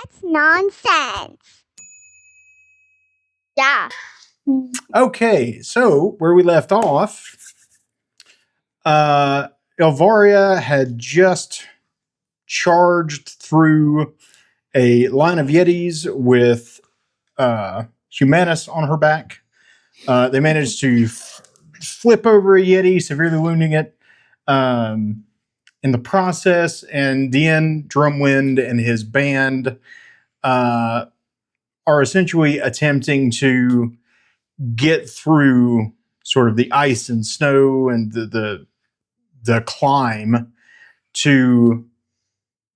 That's nonsense. Yeah. Okay, so where we left off, Elvaria had just charged through a line of Yetis with Humanus on her back. They managed to flip over a Yeti, severely wounding it in the process, and Dean Drumwind and his band are essentially attempting to get through sort of the ice and snow and the climb to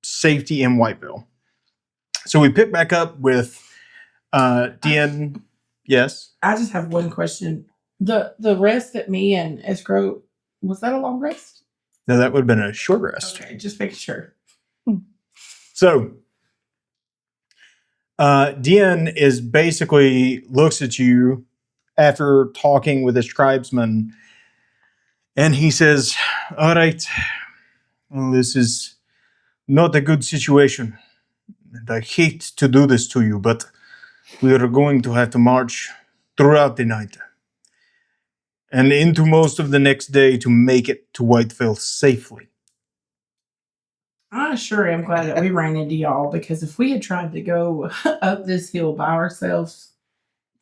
safety in Whiteville. So we pick back up with Dean. Yes. I just have one question. The rest that me and Escrow, was that a long rest? No, that would have been a short rest. Okay, just making sure. So Dean is basically looks at you after talking with his tribesman, and he says, all right, well, this is not a good situation. And I hate to do this to you, but we are going to have to march throughout the night and into most of the next day to make it to Whiteville safely. I sure am glad that we ran into y'all, because if we had tried to go up this hill by ourselves,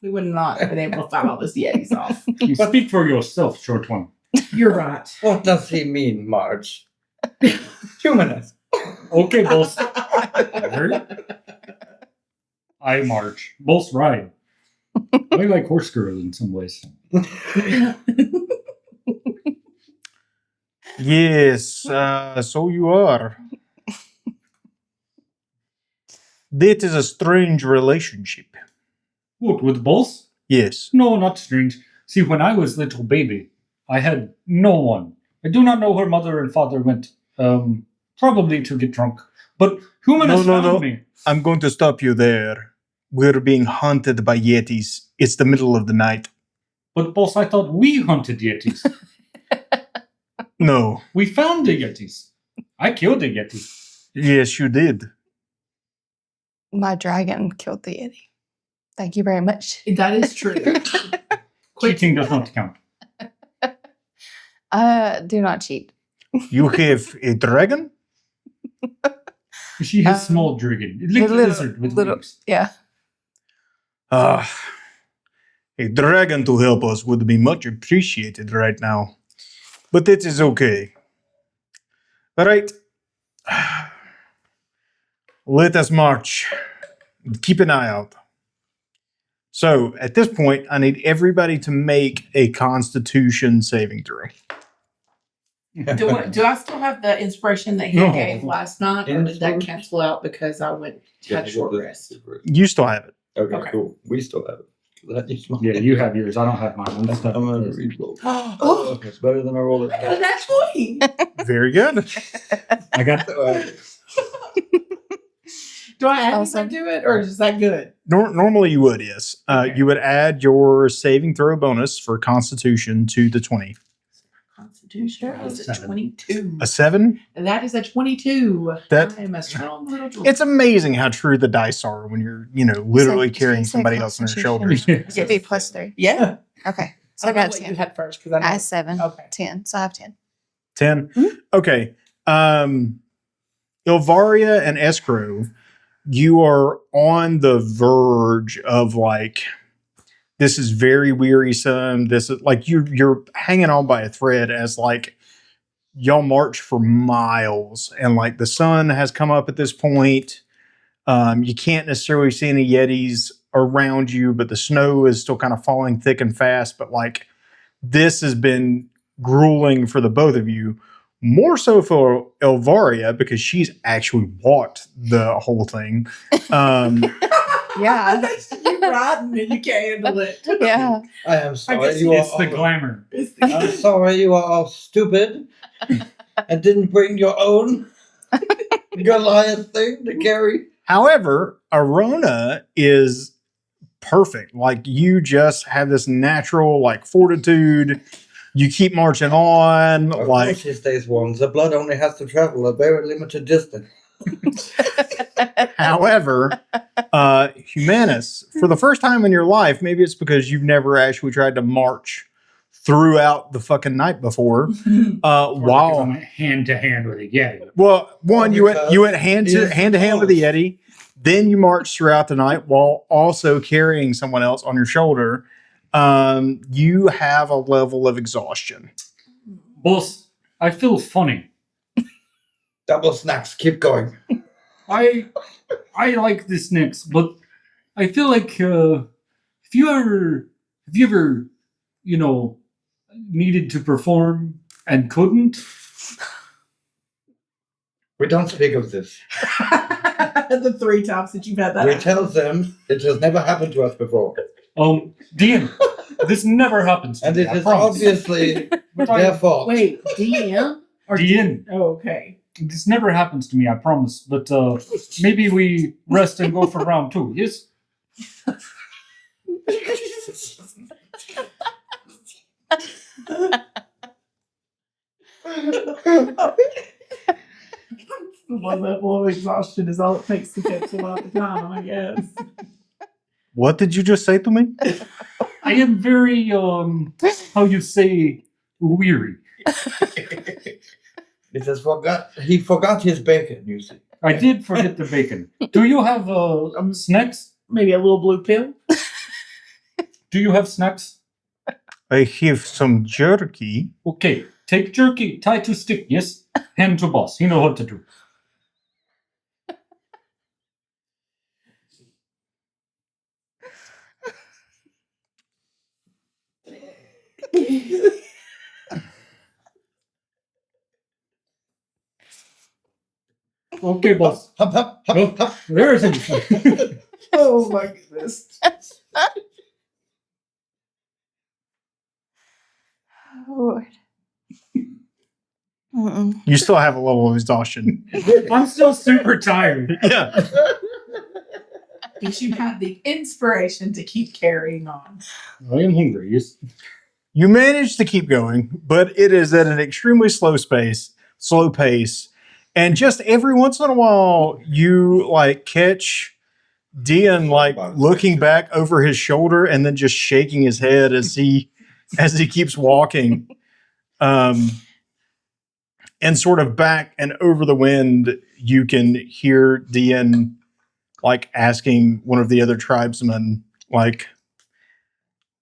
we would not have been able to fight all those Yetis off. You speak for yourself, short one. You're right. What does he mean, Marge? Humanist. Okay, boss. I march. Boss ride. I like horse girl in some ways. Yes, so you are. That is a strange relationship. What, with boss? Yes. No, not strange. See, when I was little baby, I had no one. I do not know where mother and father went. Probably to get drunk. But Humanus found me. I'm going to stop you there. We're being hunted by Yetis. It's the middle of the night. But boss, I thought we hunted Yetis. No. We found the Yetis. I killed the Yeti. Yes, you did. My dragon killed the Yeti. Thank you very much. That is true. Cheating does not count. Do not cheat. You have a dragon? She has small dragon. It looks lizard with wings. Yeah. A dragon to help us would be much appreciated right now. But it is okay. All right. Let us march. Keep an eye out. So, at this point, I need everybody to make a Constitution saving throw. Do I still have the inspiration that he gave last night, or did that cancel out because I went had short rest? You still have it. Okay, cool. We still have it. Yeah, you have yours. I don't have mine. I'm going to reroll. Oh, it's better than I rolled it. That's funny. Very good. I got Do I add anything to it, or is that good? Normally you would, yes. Okay. You would add your saving throw bonus for Constitution to the 20. Constitution is a 22. A 7? And that is a 22. That- I am a strong little dwarf. It's amazing how true the dice are when you're, literally So- carrying so somebody else on your Constitution. shoulders. It'd be +3. Yeah. Okay. So I I got what you 10. had first, because I know. I have 7. Okay. 10. So I have 10. 10? Mhm. Okay. Ilvaria and Escrow, you are on the verge of this is very wearisome. This is you're hanging on by a thread as y'all march for miles, and the sun has come up at this point. You can't necessarily see any Yetis around you, but the snow is still kind of falling thick and fast. But this has been grueling for the both of you. More so for Elvaria, because she's actually walked the whole thing. Yeah. You riding and you can't handle it. Yeah. I am I sorry. guess You It's are the glamour. I'm sorry you are all stupid and didn't bring your own Goliath thing to carry. However, Arona is perfect. You just have this natural fortitude. You keep marching on. Of course he stays warm. The blood only has to travel a very limited distance. However, Humanus, for the first time in your life, maybe it's because you've never actually tried to march throughout the fucking night before. While went hand to hand with a Yeti. well, one you went hand to Yes, hand with the Yeti, then you marched throughout the night while also carrying someone else on your shoulder. You have a level of exhaustion. Boss, I feel funny. Double snacks. Keep going. I like the snacks, but I feel like have you ever, you know, needed to perform and couldn't? We don't speak of this. The 3 times that you've had that. We tell them it has never happened to us before. Dean, this never happens to And me, it I is promise. obviously But their fault. Wait, DM? Or Dean, Oh, okay. this never happens to me, I promise. But maybe we rest and go for round 2, yes? One level of exhaustion is all it takes to cancel out the time, I guess. What did you just say to me? I am very, how you say, weary. He forgot his bacon, you see. I did forget the bacon. Do you have snacks? Maybe a little blue pill? Do you have snacks? I have some jerky. Okay, take jerky, tie to stick, yes? Hand to boss, he know what to do. Okay, boss. Hup, hup, hup, hup. There is it. Oh my goodness. Lord. Mm-mm. You still have a level of exhaustion. I'm still super tired. Yeah. But you have the inspiration to keep carrying on. I am hungry, yes. You manage to keep going, but it is at an extremely slow pace. And just every once in a while, you like catch Dean like looking back over his shoulder and then just shaking his head as he keeps walking. And sort of back and over the wind, you can hear Dean like asking one of the other tribesmen, like,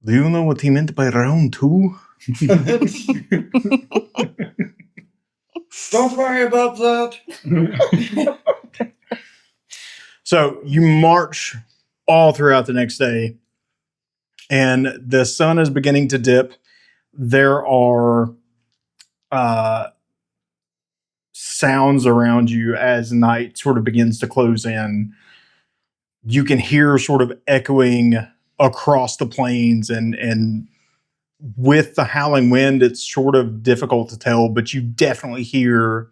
"Do you know what he meant by round 2? Don't worry about that. So you march all throughout the next day, and the sun is beginning to dip. There are sounds around you as night sort of begins to close in. You can hear sort of echoing across the plains, and with the howling wind, it's sort of difficult to tell, but you definitely hear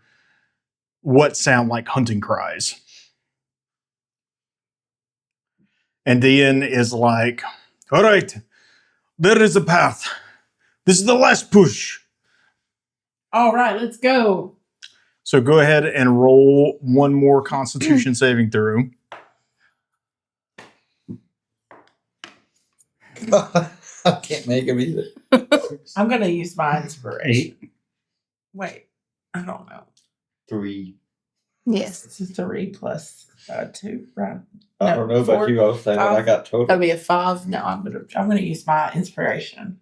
what sound like hunting cries. And Dean is like, "All right, there is a path. This is the last push." All right, let's go. So go ahead and roll one more Constitution saving throw. I can't make him either. I'm going to use my inspiration. 8. Wait, I don't know. 3. Yes. This is 3 plus 2, right? I don't know about 4. you. I'll say what I got total. That'll be a 5. No, I'm gonna use my inspiration.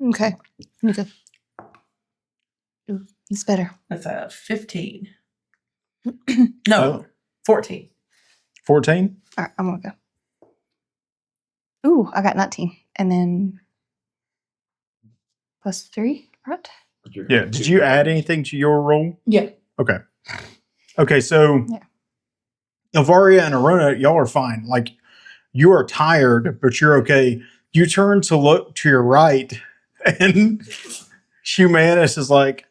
Okay. You go. Ooh, it's better. That's a 15. No, Oh. 14. 14? All right, I'm gonna go. Ooh, I got 19, and then plus 3, right? Yeah. Did you add anything to your roll? Yeah. Okay. Okay, so Yeah. Avaria and Arona, y'all are fine. Like, you are tired, but you're okay. You turn to look to your right, and Humanus is like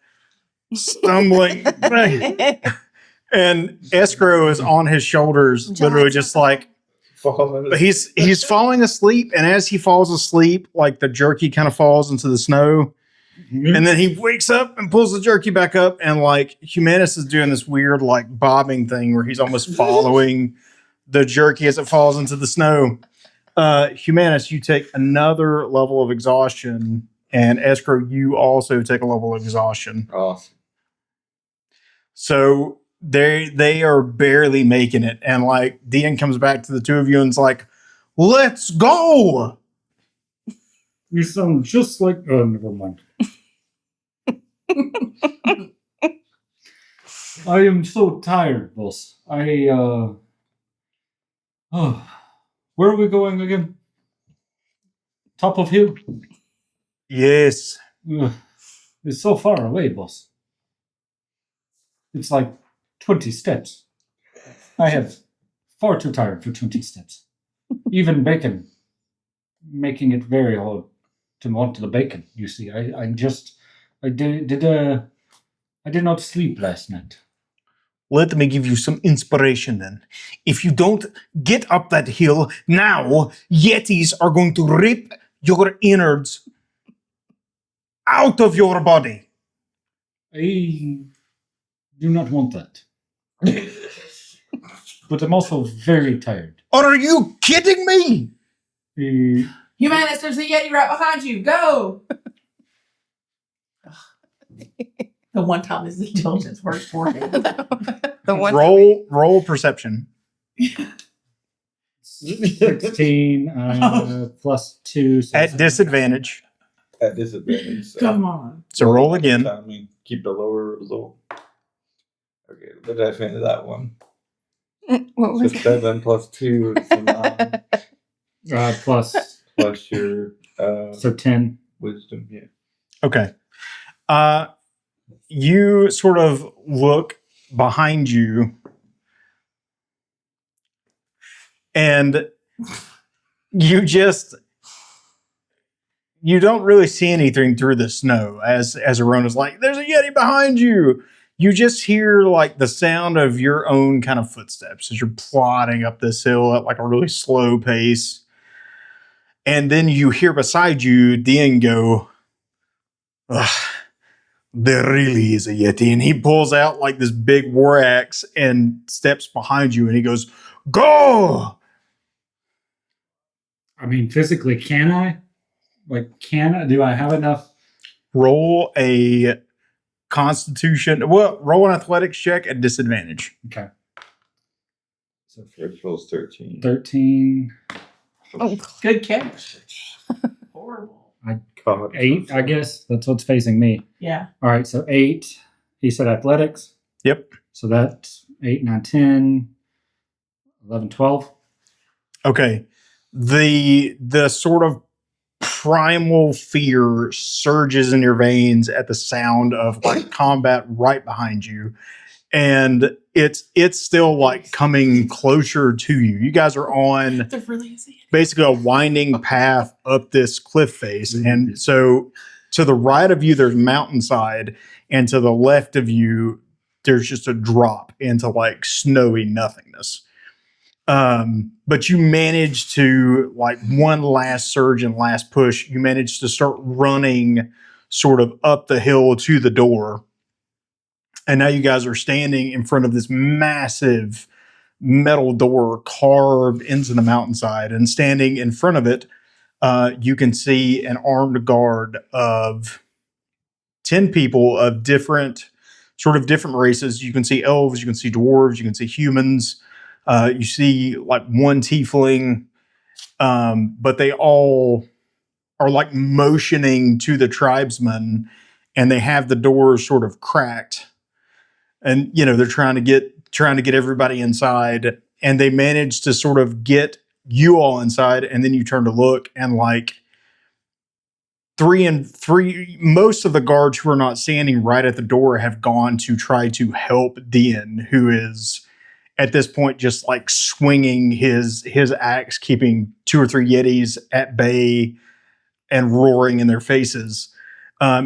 stumbling. And Escrow is on his shoulders, literally just like he's falling asleep, and as he falls asleep, like the jerky kind of falls into the snow, And then he wakes up and pulls the jerky back up, and like Humanus is doing this weird like bobbing thing where he's almost following the jerky as it falls into the snow. Humanus, you take another level of exhaustion, and Escrow, you also take a level of exhaustion. Awesome. So they are barely making it, and like Dean comes back to the two of you and's like, "Let's go!" You sound just like. Oh, never mind. I am so tired, boss. Oh, where are we going again? Top of hill? Yes. Ugh, it's so far away, boss. It's like 20 steps. I have far too tired for 20 steps. Even bacon, making it very hard to want the bacon. You see, I did not sleep last night. Let me give you some inspiration then. If you don't get up that hill now, Yetis are going to rip your innards out of your body. I do not want that. But I'm also very tired. Are you kidding me? Humanus, there's a Yeti right behind you. Go! The one time his intelligence worked for him. The one Roll perception. 16 plus 2. So At disadvantage. At disadvantage. So. Come on. So roll again. I mean, keep the lower result. Okay, what did I find that one? What was So it? 7 plus 2 is 9. plus Plus your so 10. wisdom, yeah. Okay. You sort of look behind you, and you don't really see anything through the snow as Arona's like, "There's a Yeti behind you." You just hear like the sound of your own kind of footsteps as you're plodding up this hill at like a really slow pace. And then you hear beside you Dean go, "Ugh, there really is a Yeti." And he pulls out like this big war axe and steps behind you and he goes, "Go!" I mean, physically, can I? Do I have enough? Roll a constitution. Well, roll an athletics check at disadvantage. Okay. So first roll's 13. 13. Oh, Good catch. Horrible. God. 8, I guess. That's what's facing me. Yeah. All right, so 8. He said athletics. Yep. So that's 8, 9, 10, 11, 12. Okay. The sort of primal fear surges in your veins at the sound of like combat right behind you. And it's still like coming closer to you. You guys are on There really is a Yeti. basically a winding path up this cliff face. And so to the right of you, there's mountainside, and to the left of you, there's just a drop into like snowy nothingness. But you manage to, like, one last surge and last push, you manage to start running sort of up the hill to the door. And now you guys are standing in front of this massive metal door carved into the mountainside. And standing in front of it, you can see an armed guard of 10 people of different races. You can see elves, you can see dwarves, you can see humans. You see like one tiefling, but they all are like motioning to the tribesmen, and they have the doors sort of cracked. And, you know, they're trying to get everybody inside, and they manage to sort of get you all inside. And then you turn to look, and like most of the guards who are not standing right at the door have gone to try to help Dean, who is at this point just like swinging his axe, keeping 2 or 3 Yetis at bay and roaring in their faces.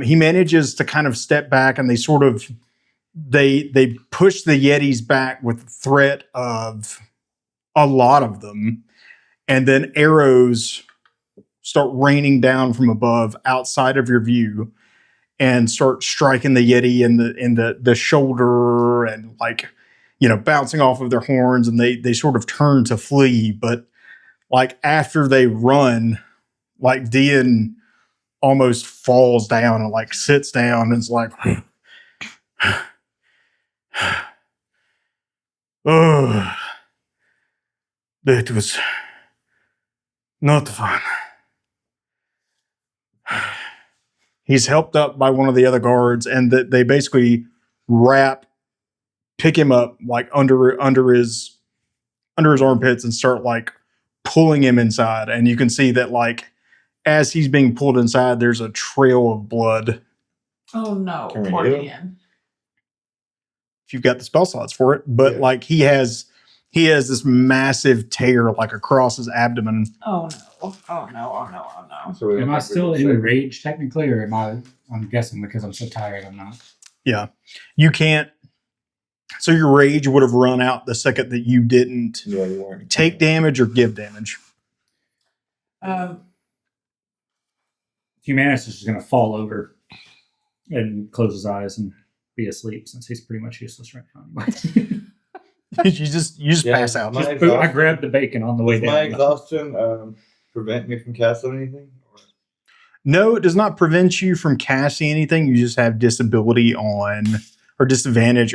He manages to kind of step back, and they push the Yetis back with the threat of a lot of them. And then arrows start raining down from above outside of your view. and start striking the Yeti in the shoulder and like, bouncing off of their horns, and they sort of turn to flee. But like after they run, like Dian almost falls down and like sits down and is like, oh, that was not fun. He's helped up by one of the other guards, and they basically pick him up like under his armpits and start like pulling him inside. And you can see that like as he's being pulled inside, there's a trail of blood. Oh no, Can we poor heal? Dan. If you've got the spell slots for it, but like he has this massive tear like across his abdomen. Oh no. Oh no. Oh no. Oh no. So we Am don't I think we still can in save him. rage technically, or am I? I'm guessing because I'm so tired, I'm not. Yeah, you can't. So your rage would have run out the second that you didn't Yeah, you weren't. take damage or give damage. Humanus is just going to fall over and close his eyes and be asleep since he's pretty much useless right now anyway. you just Yeah, pass out. my- Just I grabbed the bacon on the way Does my down. exhaustion prevent me from casting anything? No, it does not prevent you from casting anything. You just have disadvantage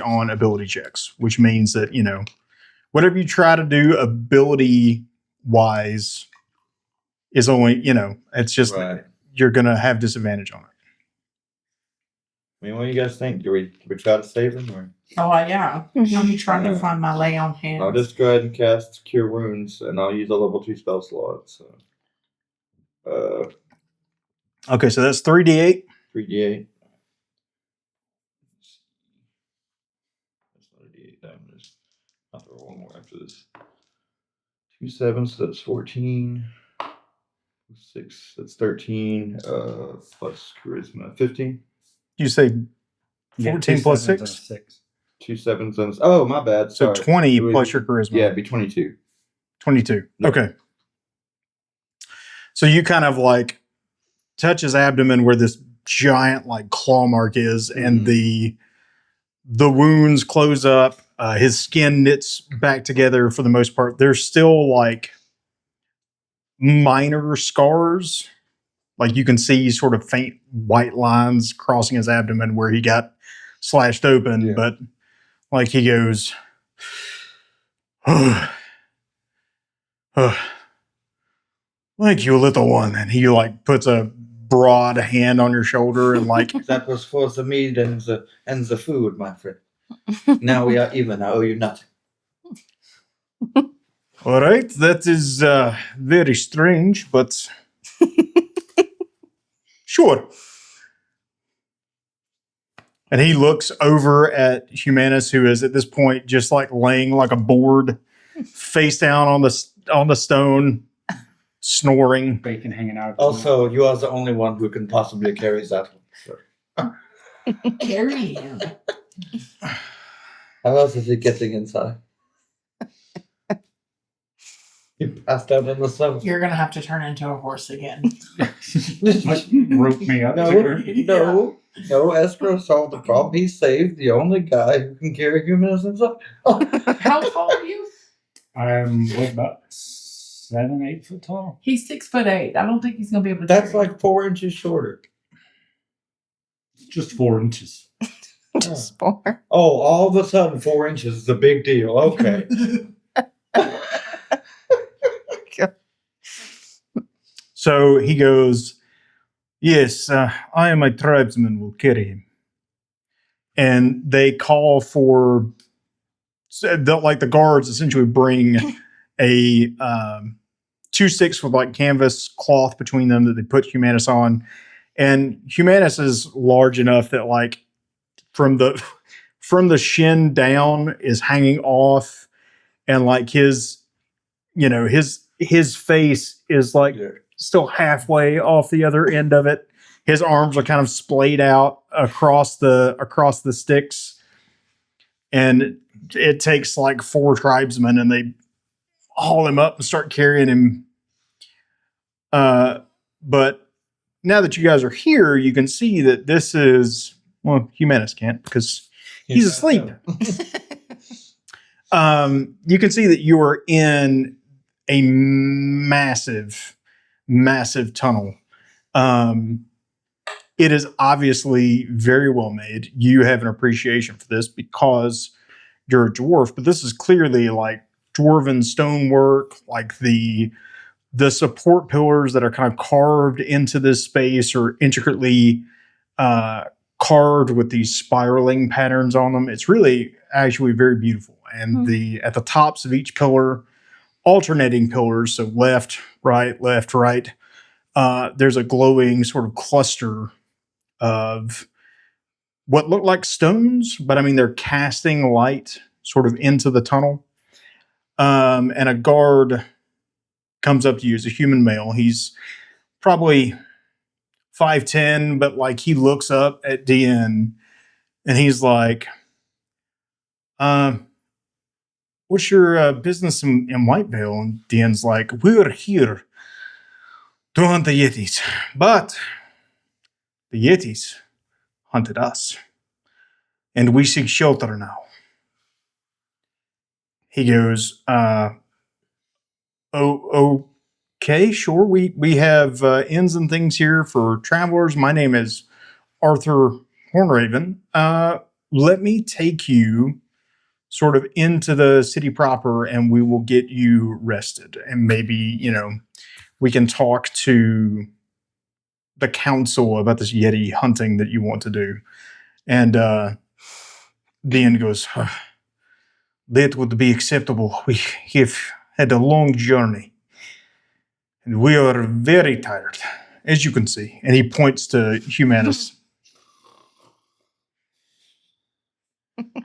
on ability checks, which means that, whatever you try to do ability wise is only, it's just Right. you're going to have disadvantage on it. I mean, what do you guys think? Do we try to save him, or Oh yeah. I'm trying to find my lay on hands. I'll just go ahead and cast Cure Wounds, and I'll use a level 2 spell slot. So, Okay, so that's 3d8. 3d8. That's not a d8 damage. I'll throw one more after this. 2 7s, so that's 14. 6, that's 13. Plus charisma, 15. You say Yeah, 14 2 plus sevens and 6? a 6. 2 7s and oh, my bad. So Sorry. 20 It was- plus your charisma. Yeah, it'd be 22. 22. Yeah. Okay. So you kind of like touch his abdomen where this giant like claw mark is, and the wounds close up. His skin knits back together for the most part. There's still like minor scars. Like you can see sort of faint white lines crossing his abdomen where he got slashed open, Yeah. but like he goes, thank you, little one. And he like puts a broad hand on your shoulder and like, That was for the meat and the food, my friend. Now we are even. I owe you nothing. all right, that is very strange, but sure. And he looks over at Humanus, who is at this point just like laying like a board, face down on the stone, snoring. Bacon hanging out of his mouth. Also, you are the only one who can possibly carry that one. So. Carry him. How else is he getting inside? He passed out on the sofa. You're gonna have to turn into a horse again. Like, rope me up. No, to her. no, Esper solved the problem. He saved the only guy who can carry humans himself. How tall are you? I'm what, about 7, 8 foot tall. He's 6'8". I don't think he's gonna be able to. That's carry like 4 inches shorter. Just 4 inches. Just 4. Oh, all of a sudden 4 inches is a big deal. Okay. So he goes, yes, I and my tribesmen will carry him. And they call for, the guards essentially bring a 2 sticks with like canvas cloth between them that they put Humanus on. And Humanus is large enough that like from the shin down is hanging off, and like his face is like Yeah. still halfway off the other end of it. His arms are kind of splayed out across the sticks, and it takes like 4 tribesmen, and they haul him up and start carrying him. But now that you guys are here, you can see that this is, well, Humanus can't because he's asleep. You can see that you are in a massive, massive tunnel. It is obviously very well made. You have an appreciation for this because you're a dwarf, but this is clearly like dwarven stonework, like the support pillars that are kind of carved into this space are intricately carved with these spiraling patterns on them. It's really actually very beautiful. And at the tops of each pillar, alternating pillars, so left, right, there's a glowing sort of cluster of what look like stones, but I mean, they're casting light sort of into the tunnel. And a guard comes up to you as a human male. He's probably 5'10", but like he looks up at DN and he's like, what's your business in Whitevale? And DN's like, we're here to hunt the Yetis, but the Yetis hunted us, and we seek shelter now. He goes, okay, sure. We have inns and things here for travelers. My name is Arthur Hornraven. Let me take you sort of into the city proper, and we will get you rested. And maybe, we can talk to the council about this Yeti hunting that you want to do. And Dean goes, that would be acceptable. We have had a long journey, and we are very tired, as you can see. And he points to Humanus.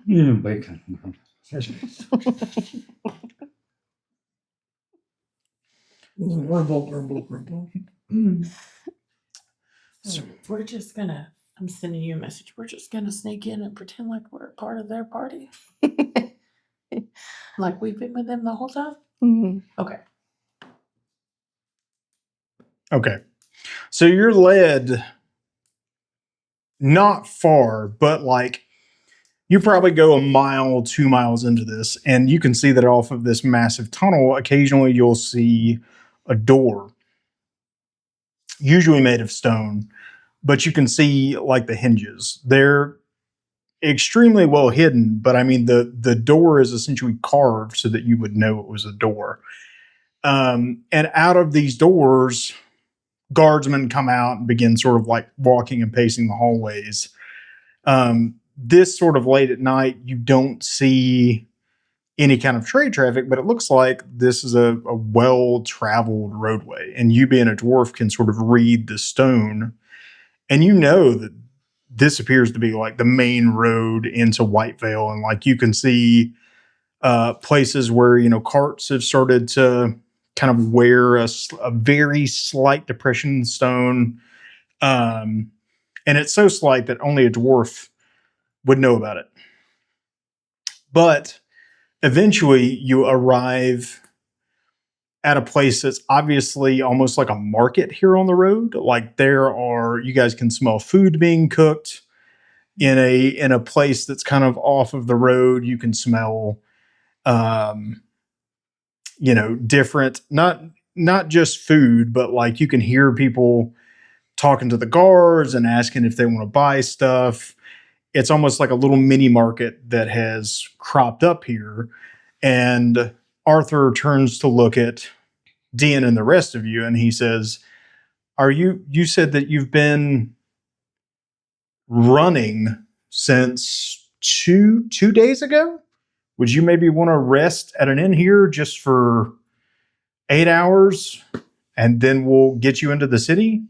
Bacon. Grumble. So we're just gonna, I'm sending you a message. We're just gonna sneak in and pretend like we're part of their party. Like we've been with them the whole time? Mhm. Okay. Okay. So you're led not far, but like you probably go a mile, 2 miles into this, and you can see that off of this massive tunnel, occasionally you'll see a door, usually made of stone, but you can see like the hinges. They're extremely well hidden, but I mean, the door is essentially carved so that you would know it was a door. And out of these doors, guardsmen come out and begin sort of like walking and pacing the hallways. This sort of late at night, you don't see any kind of trade traffic, but it looks like this is a well-traveled roadway. And you being a dwarf can sort of read the stone, and you know that this appears to be like the main road into Whitevale. And like you can see places where, carts have started to kind of wear a very slight depression in the stone. And it's so slight that only a dwarf would know about it. But eventually you arrive at a place that's obviously almost like a market here on the road. Like you guys can smell food being cooked in a place that's kind of off of the road. You can smell, different, not just food, but like you can hear people talking to the guards and asking if they want to buy stuff. It's almost like a little mini market that has cropped up here. And Arthur turns to look at Dean and the rest of you, and he says, you said that you've been running since two days ago? Would you maybe want to rest at an inn here just for 8 hours, and then we'll get you into the city?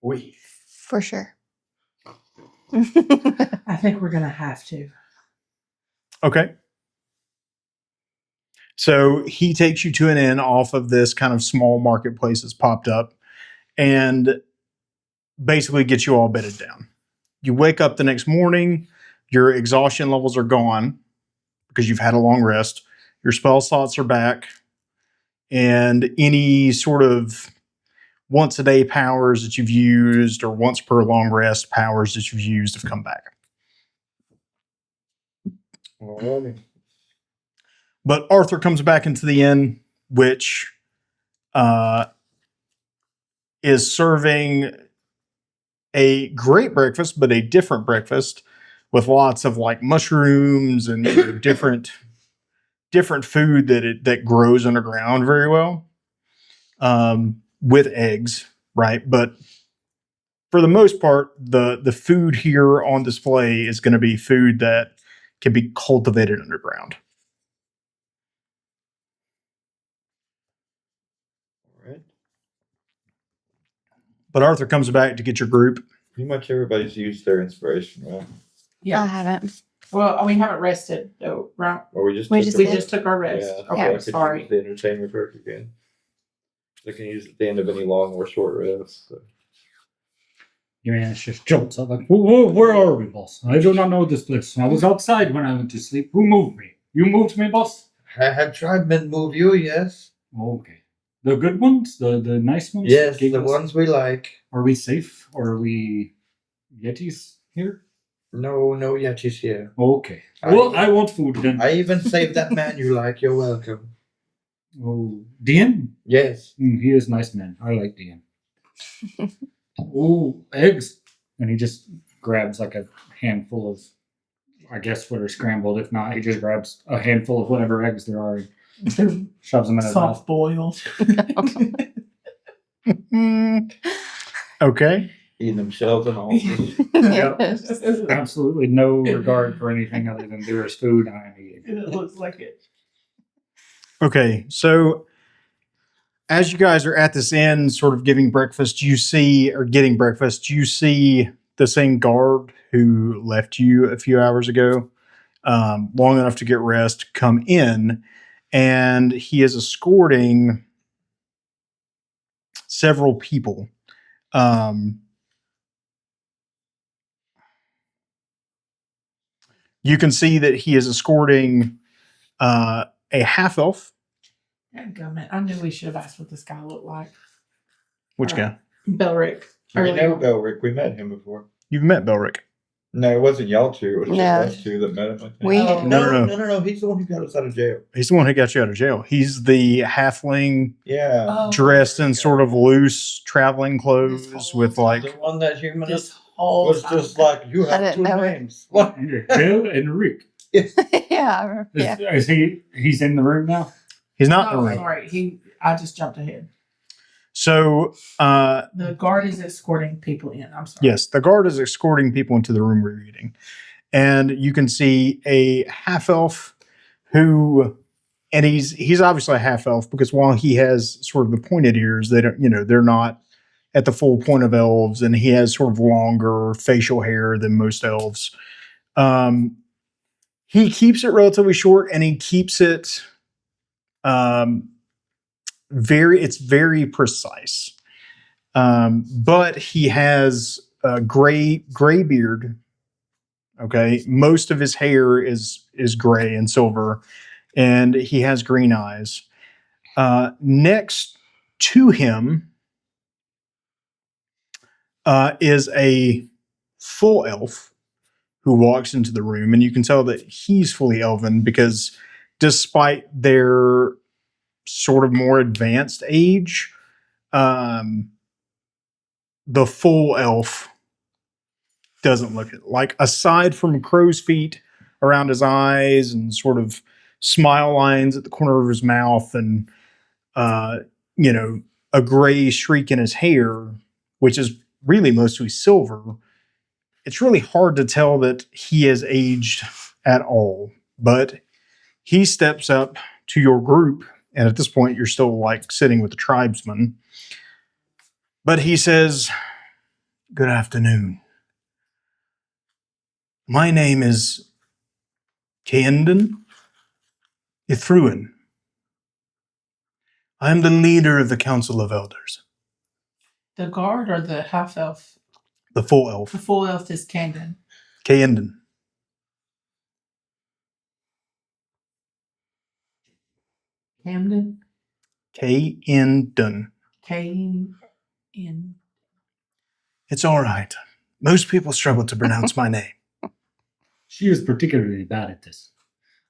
Wait. For sure. I think we're gonna have to. Okay. So he takes you to an inn off of this kind of small marketplace that's popped up and basically gets you all bedded down. You wake up the next morning, your exhaustion levels are gone because you've had a long rest. Your spell slots are back, and any sort of once a day powers that you've used or once per long rest powers that you've used have come back. Alrighty. But Arthur comes back into the inn, which is serving a great breakfast, but a different breakfast with lots of like mushrooms and different food that grows underground very well, with eggs, right? But for the most part, the food here on display is going to be food that can be cultivated underground. Alright. But Arthur comes back to get your group. Pretty much everybody's used their inspiration, right? Yeah. I haven't. Well, we haven't rested though, right? Or we just We took just a- We just took our rest. Yeah, Okay, I could sorry. use the entertainment perk again. I can use it at the end of any long or short rest. So. Your ass just jumps up like, where are we, boss? I do not know this place. I was outside when I went to sleep. Who moved me? You moved me, boss? I have tried men move you, yes. Okay. The good ones? The nice ones? Yes, Gave the us- ones we like. Are we safe? Or are we Yetis here? No Yetis here. Okay. Well, I want food then. I even saved that man you like. You're welcome. Oh, Dean? Yes. He is a nice man. I like Dean. Oh, eggs. And he just grabs like a handful of, I guess, what are scrambled. If not, he just grabs a handful of whatever eggs there are and shoves them in his mouth. Soft boiled. Okay. Eating themselves and all. Yes. Absolutely no regard for anything other than there is food I am eating. It looks like it. Okay, so as you guys are at this inn, sort of getting breakfast, you see the same guard who left you a few hours ago, long enough to get rest, come in, and he is escorting several people. You can see that he is escorting a half-elf. Dadgummit, I knew we should have asked what this guy looked like. Which guy? Belric. We know Belric. We met him before. You've met Belric. No, it wasn't y'all two. It was No. just us two that met him. I think. We- Oh, No. He's the one who got us out of jail. He's the one who got you out of jail. He's the halfling Yeah. Oh, dressed in sort of loose traveling clothes whole with like The one that humanist this whole was time. just like, you I have didn't two know it. names. What? Bill and Rick. Yeah, I remember. Yeah. Is he's in the room now? he's not in Oh, the room. sorry. I just jumped ahead. So The guard is escorting people in. I'm sorry. yes, the guard is escorting people into the room we're eating. And you can see a half elf who, and he's obviously a half elf because while he has sort of the pointed ears, they're not at the full point of elves, and he has sort of longer facial hair than most elves. He keeps it relatively short, and he keeps it very precise. But he has a gray beard. Okay, most of his hair is gray and silver, and he has green eyes. Next to him is a full elf who walks into the room, and you can tell that he's fully elven because despite their sort of more advanced age, the full elf doesn't look like, aside from crow's feet around his eyes and sort of smile lines at the corner of his mouth and a gray streak in his hair, which is really mostly silver, it's really hard to tell that he has aged at all. But he steps up to your group, and at this point you're still like sitting with the tribesmen, but he says, "Good afternoon. My name is Kaendon Ithruin. I am the leader of the Council of Elders." The guard or the half elf? The full elf. The full elf is Camden. Kaendon. Camden? Kaendon. Kane? In It's all right. Most people struggle to pronounce my name. She is particularly bad at this.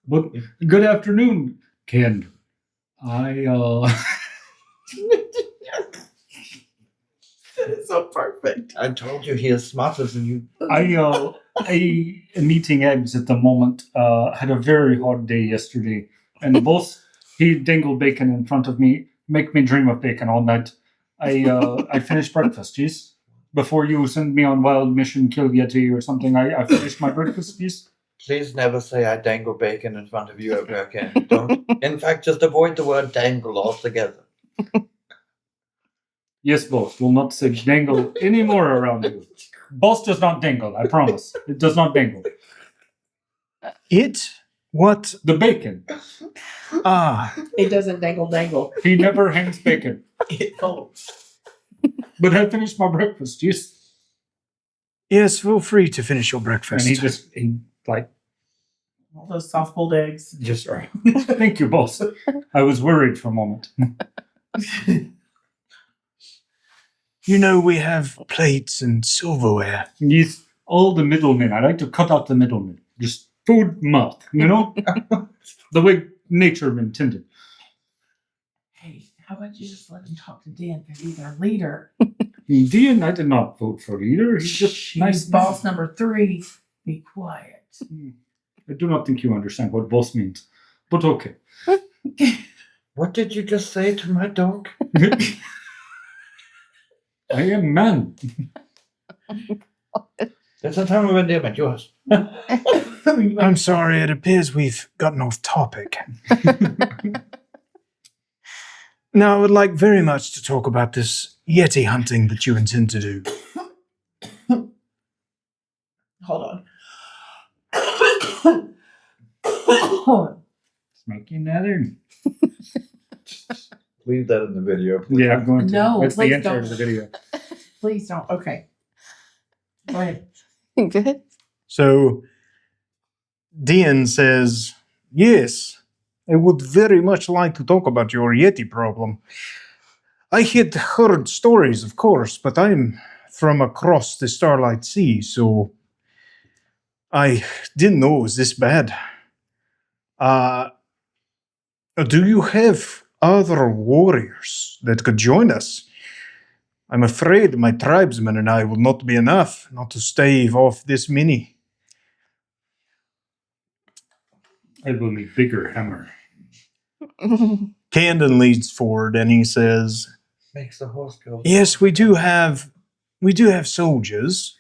But good afternoon, Ken. that is so perfect. I told you he is smarter than you. I am eating eggs at the moment. Had a very hard day yesterday. And the boss, he dangled bacon in front of me, make me dream of bacon all night. I finished breakfast, yes? Before you send me on wild mission kill Yeti or something, I finished my breakfast, yes? Please never say I dangle bacon in front of you ever again. Don't. In fact, just avoid the word dangle altogether. Yes, boss. Will not say dangle anymore around you. Boss does not dangle, I promise. It does not dangle. It? What? The bacon. Ah, It doesn't dangle. He never hangs bacon. It folds. But I finished my breakfast, yes? yes, feel free to finish your And breakfast. he like, All those soft boiled eggs. just right. Thank you, boss. I was worried for a moment. You know, we have plates and silverware. Yes, all the middlemen. I like to cut out the middlemen. Just food mouth, you know? The way nature intended. Hey, how about you just let him talk to Dan because he's our leader? Dean, I did not vote for leader. He's just She's nice boss man. number 3. Be quiet. I do not think you understand what boss means. But okay. What did you just say to my dog? I am man. That's a time of endearment, yours. I'm sorry, it appears we've gotten off topic. Now, I would like very much to talk about this Yeti hunting that you intend to do. Hold on. Smoky another. Leave that in the video, please. Yeah, I'm going to. No, That's the please intro don't. to the video. Please don't. Okay. Go ahead. Good. So, Dean says, yes, I would very much like to talk about your Yeti problem. I had heard stories, of course, but I'm from across the Starlight Sea, so I didn't know it was this bad. Do you have other warriors that could join us? I'm afraid my tribesmen and I will not be enough not to stave off this many. I will need bigger hammer. Candon leads forward and he says, Makes the horse go. yes, we do have soldiers,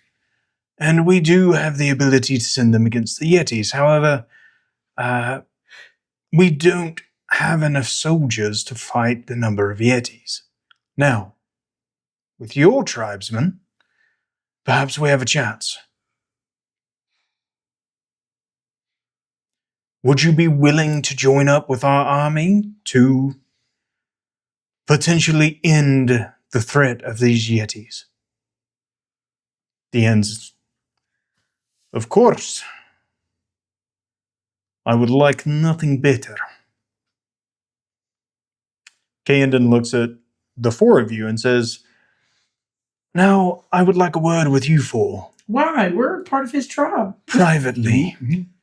and we do have the ability to send them against the Yetis. However, we don't have enough soldiers to fight the number of Yetis. Now, with your tribesmen, perhaps we have a chance. Would you be willing to join up with our army to potentially end the threat of these Yetis? The ends. Of course. I would like nothing better. Candon looks at the four of you and says, now I would like a word with you four, Why? We're part of his tribe. privately.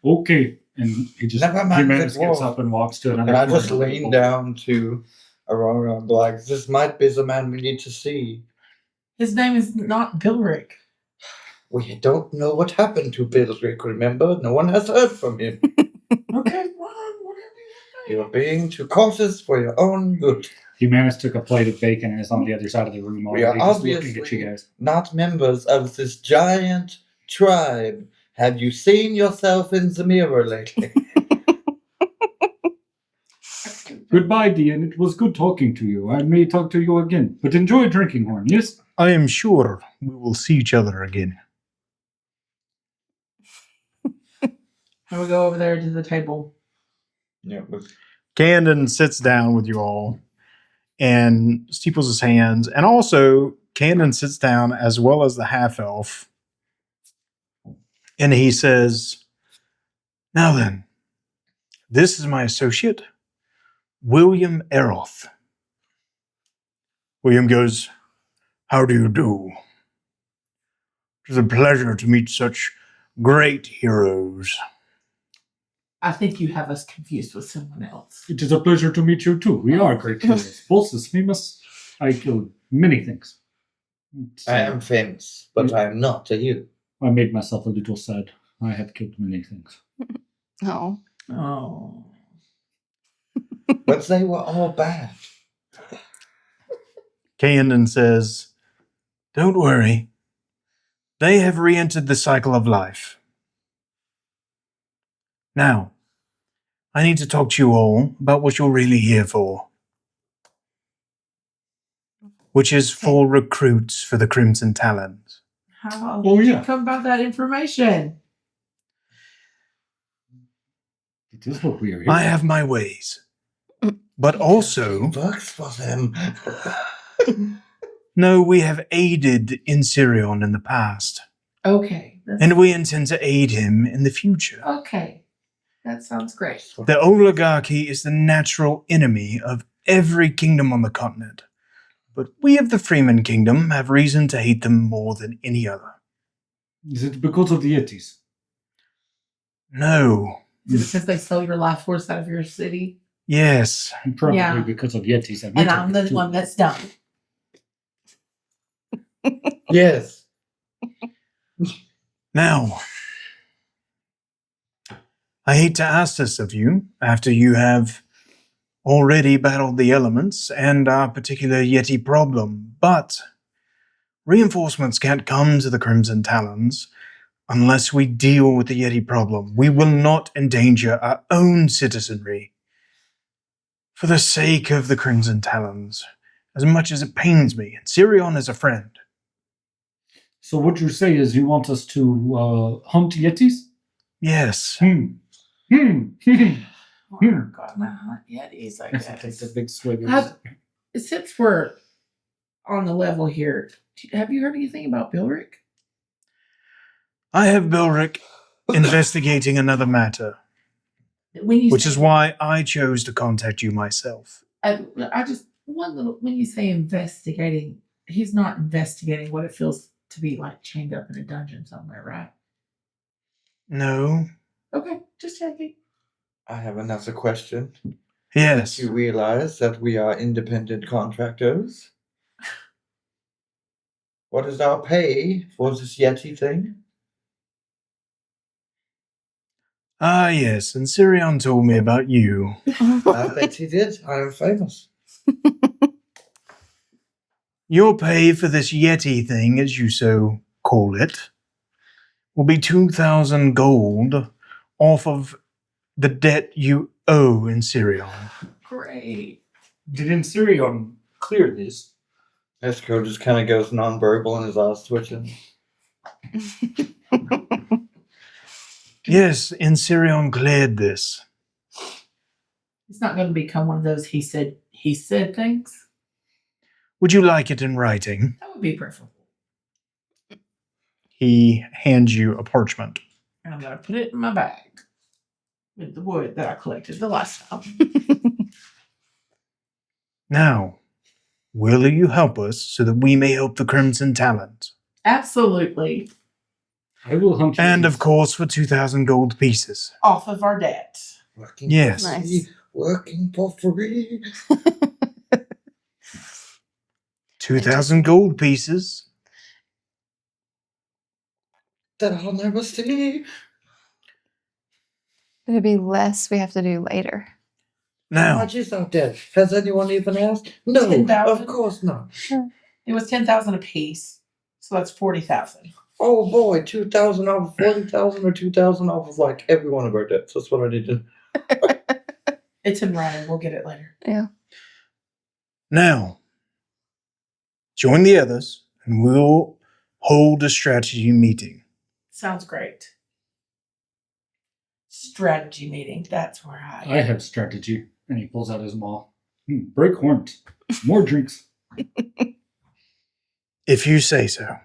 Okay. And he just Never mind gets the dwarf. up and walks to another And I just corner. lean down to Aurora and be like, this might be the man we need to see. His name is not Bilrick. We don't know what happened to Bildrick, remember? No one has heard from him. Okay, well, whatever you You're being too cautious for your own good. Humanus took a plate of bacon and is on the other side of the room We are already, just looking at obviously you guys. not members of this giant tribe. Have you seen yourself in the mirror lately? Goodbye, Dean. It was good talking to you. I may talk to you again. But enjoy drinking horn, yes? I am sure we will see each other again. And we go over there to the table. Yeah, but Candon sits down with you all and steeples his hands. And also, Candon sits down as well as the half-elf. And he says, now then, this is my associate, William Eroth. William goes, How do you do? It is a pleasure to meet such great heroes. I think you have us confused with someone else. It is a pleasure to meet you too. We are great heroes. Both is famous. I killed many things. I am famous, but I am not a hero. I made myself a little sad. I have killed many things. Oh. Oh. But they were all bad. Kayanan says, "Don't worry. They have re-entered the cycle of life. Now, I need to talk to you all about what you're really here for, which is for recruits for the Crimson Talons. How Oh, did yeah. you come about that information? It is what we are here. I have my ways, but also, He works for them. no, we have aided in Sirion in the past, Okay. and we intend to aid him in the future. Okay. That sounds great. The oligarchy is the natural enemy of every kingdom on the continent, but we of the Freeman Kingdom have reason to hate them more than any other. Is it because of the Yetis? No. Is it because they stole your life force out of your city? Yes. Probably Yeah. because of Yetis. And I'm the one that's done. Yes. Now, I hate to ask this of you after you have already battled the elements and our particular Yeti problem, but reinforcements can't come to the Crimson Talons unless we deal with the Yeti problem. We will not endanger our own citizenry for the sake of the Crimson Talons, as much as it pains me. And Sirion is a friend. So what you say is you want us to hunt Yetis? Yes. We're gonna hunt Yetis, I Take guess. the big swig. Since we're on the level here, have you heard anything about Bilric? I have Bilric investigating another matter, When you which say, is why I chose to contact you myself. I just one little. When you say investigating, he's not investigating what it feels to be like chained up in a dungeon somewhere, right? No. Okay, just checking. I have another question. Yes. You realize that we are independent contractors? What is our pay for this Yeti thing? Ah, yes, and Sirion told me about you. I bet he did. I am famous. Your pay for this Yeti thing, as you so call it, will be 2,000 gold off of the debt you owe in Sirion. Great. Didn't Sirion clear this? Esco just kind of goes nonverbal and his eyes twitching. Yes, and Sirion cleared this. It's not going to become one of those he said things. Would you like it in writing? That would be preferable. He hands you a parchment. And I'm going to put it in my bag with the wood that I collected the last time. Now, will you help us so that we may help the Crimson Talons? Absolutely. I will hunt you. And of course for 2,000 gold pieces. Off of our debt. Working Yes. for free. Nice. Working for free. 2,000 gold pieces. That I'll never see. It'd be less we have to do later. How Now, much is our debt? Has anyone even asked? No, 10,000. of course not. It was 10,000 apiece. So that's 40,000. Oh boy, 2,000 off of 40,000 or 2,000 off of like every one of our debts. That's what I need to. It's in writing. We'll get it later. now, join the others and we'll hold a strategy meeting. Sounds great. Strategy meeting. That's where I have strategy. And he pulls out his maul. Break horns. More drinks. If you say so.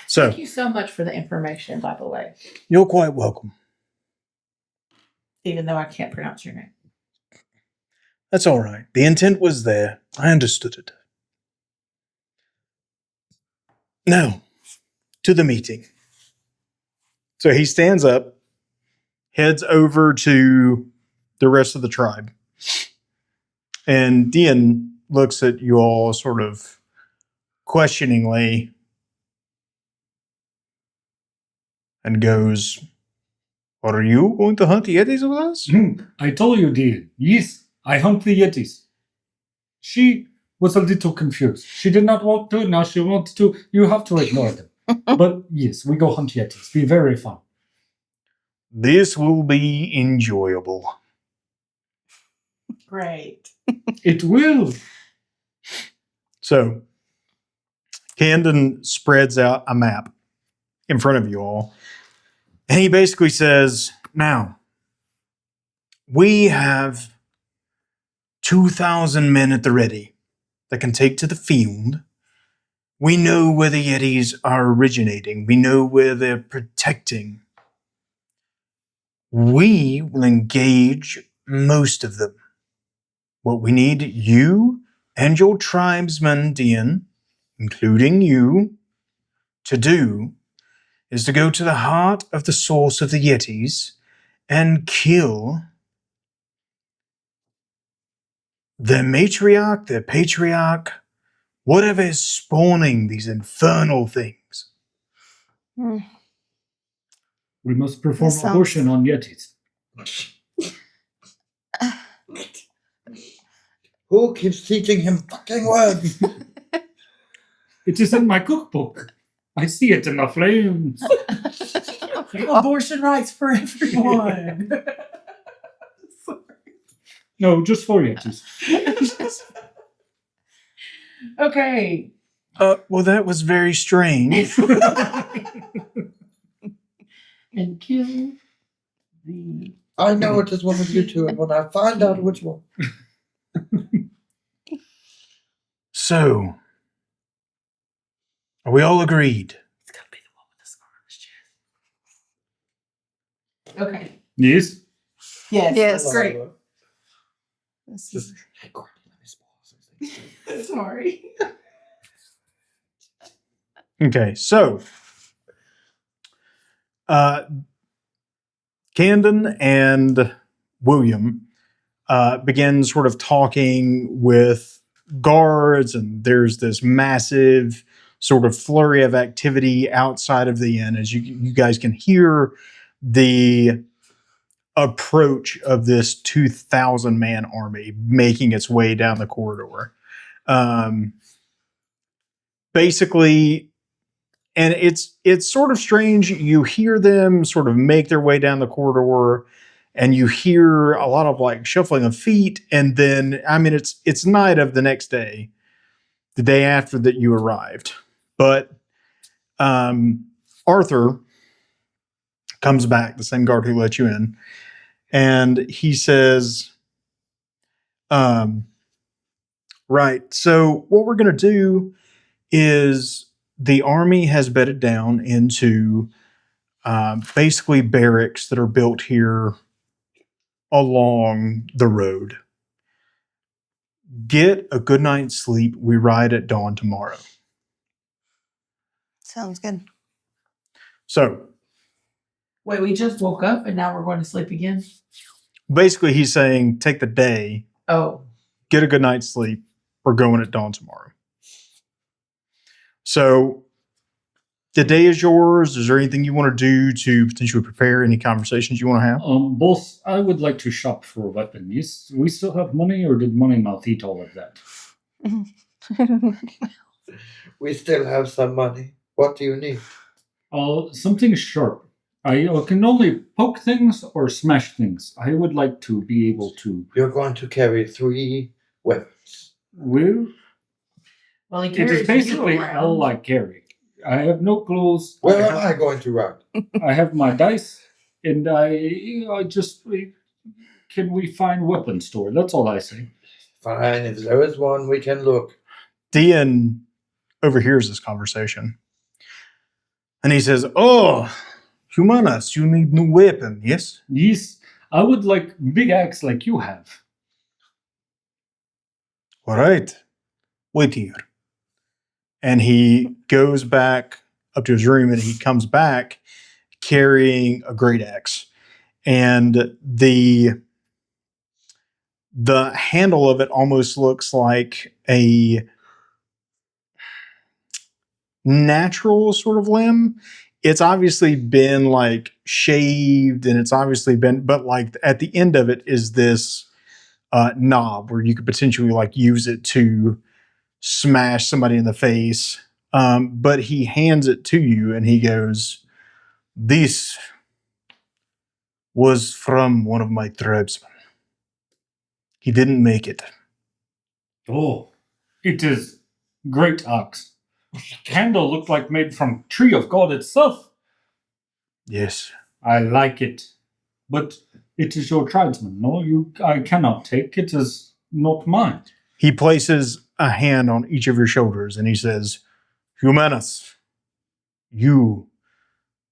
So, Thank you so much for the information, by the way. you're quite welcome. Even though I can't pronounce your name. That's all right. The intent was there. I understood it. Now, to the meeting. So he stands up, heads over to the rest of the tribe. And Dean looks at you all sort of questioningly and goes, "Are you going to hunt Yetis with us?" I told you, dear. Yes, I hunt the Yetis. She was a little confused. She did not want to, now she wants to. You have to ignore them. But yes, we go hunt Yetis. Be very fun. This will be enjoyable. Great. It will. So, Camden spreads out a map in front of you all. And he basically says, now, we have 2,000 men at the ready that can take to the field. We know where the Yetis are originating. We know where they're protecting. We will engage most of them. What we need you and your tribesmen, Dean, including you, to do is to go to the heart of the source of the Yetis and kill their matriarch, their patriarch, whatever is spawning these infernal things. Mm. We must perform That sounds- abortion on Yetis. Who keeps teaching him fucking words? It is in my cookbook. I see it in the flames. Abortion rights for everyone. No, just for Yetis. Okay. Well, that was very strange. And kill the. I know it is one of you two, and when I find out which one. So, are we all agreed? It's gonna be the one with the scar on his chest. Okay. Yes. Yes. Yes. Great. This Just, is- hey, Gordon, let me spoil something. Sorry. Okay, so Camden and William begin sort of talking with guards, and there's this massive sort of flurry of activity outside of the inn as you guys can hear the approach of this 2,000 man army making its way down the corridor. Basically, and it's sort of strange. You hear them sort of make their way down the corridor, and you hear a lot of like shuffling of feet. And then, I mean, it's night of the next day, the day after that you arrived. But Arthur comes back, the same guard who let you in, and he says, right, so what we're going to do is the army has bedded down into basically barracks that are built here along the road. Get a good night's sleep. We ride at dawn tomorrow. Sounds good. So Wait, we just woke up and now we're going to sleep again? basically, he's saying take the day, Oh. get a good night's sleep. We're going at dawn tomorrow. So the day is yours. Is there anything you want to do to potentially prepare any conversations you want to have? Boss, I would like to shop for a weapon. Yes, we still have money, or did Money Mouth eat all of that? We still have some money. What do you need? Something sharp. I can only poke things or smash things. I would like to be able to. You're going to carry 3 weapons. Well, Well, he it carries is basically you around. all I carry. I have no clothes. Where am I going to ride? I have my dice, and I just. Can we find weapon store? That's all I say. Fine, if there is one, we can look. Dean overhears this conversation. And he says, "Oh, Humanas, you need new weapon, yes?" Yes, I would like big axe like you have. All right. Wait here. And he goes back up to his room, and he comes back carrying a great axe. And the handle of it almost looks like a natural sort of limb. It's obviously been like shaved, and it's obviously been, but like at the end of it is this knob where you could potentially like use it to smash somebody in the face. But he hands it to you, and he goes, "This was from one of my tribesmen. He didn't make it." Oh, it is great axe. Handle looked like made from tree of God itself. Yes. I like it. But it is your tribesman, no? I cannot take it as not mine. He places a hand on each of your shoulders, and he says, "Humanus, you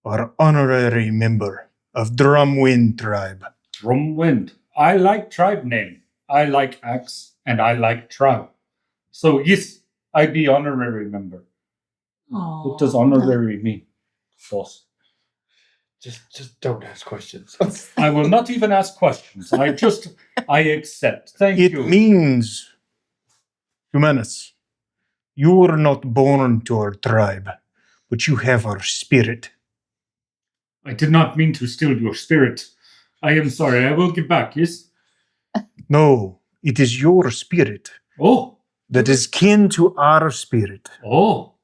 are honorary member of Drumwind tribe." Drumwind. I like tribe name. I like axe, and I like tribe. So yes, I be honorary member. What does honorary mean, boss? Just don't ask questions. I will not even ask questions. I accept. Thank It you. means, Humanus, you were not born to our tribe, but you have our spirit. I did not mean to steal your spirit. I am sorry. I will give back, yes? No, it is your spirit Oh, that is kin to our spirit. oh.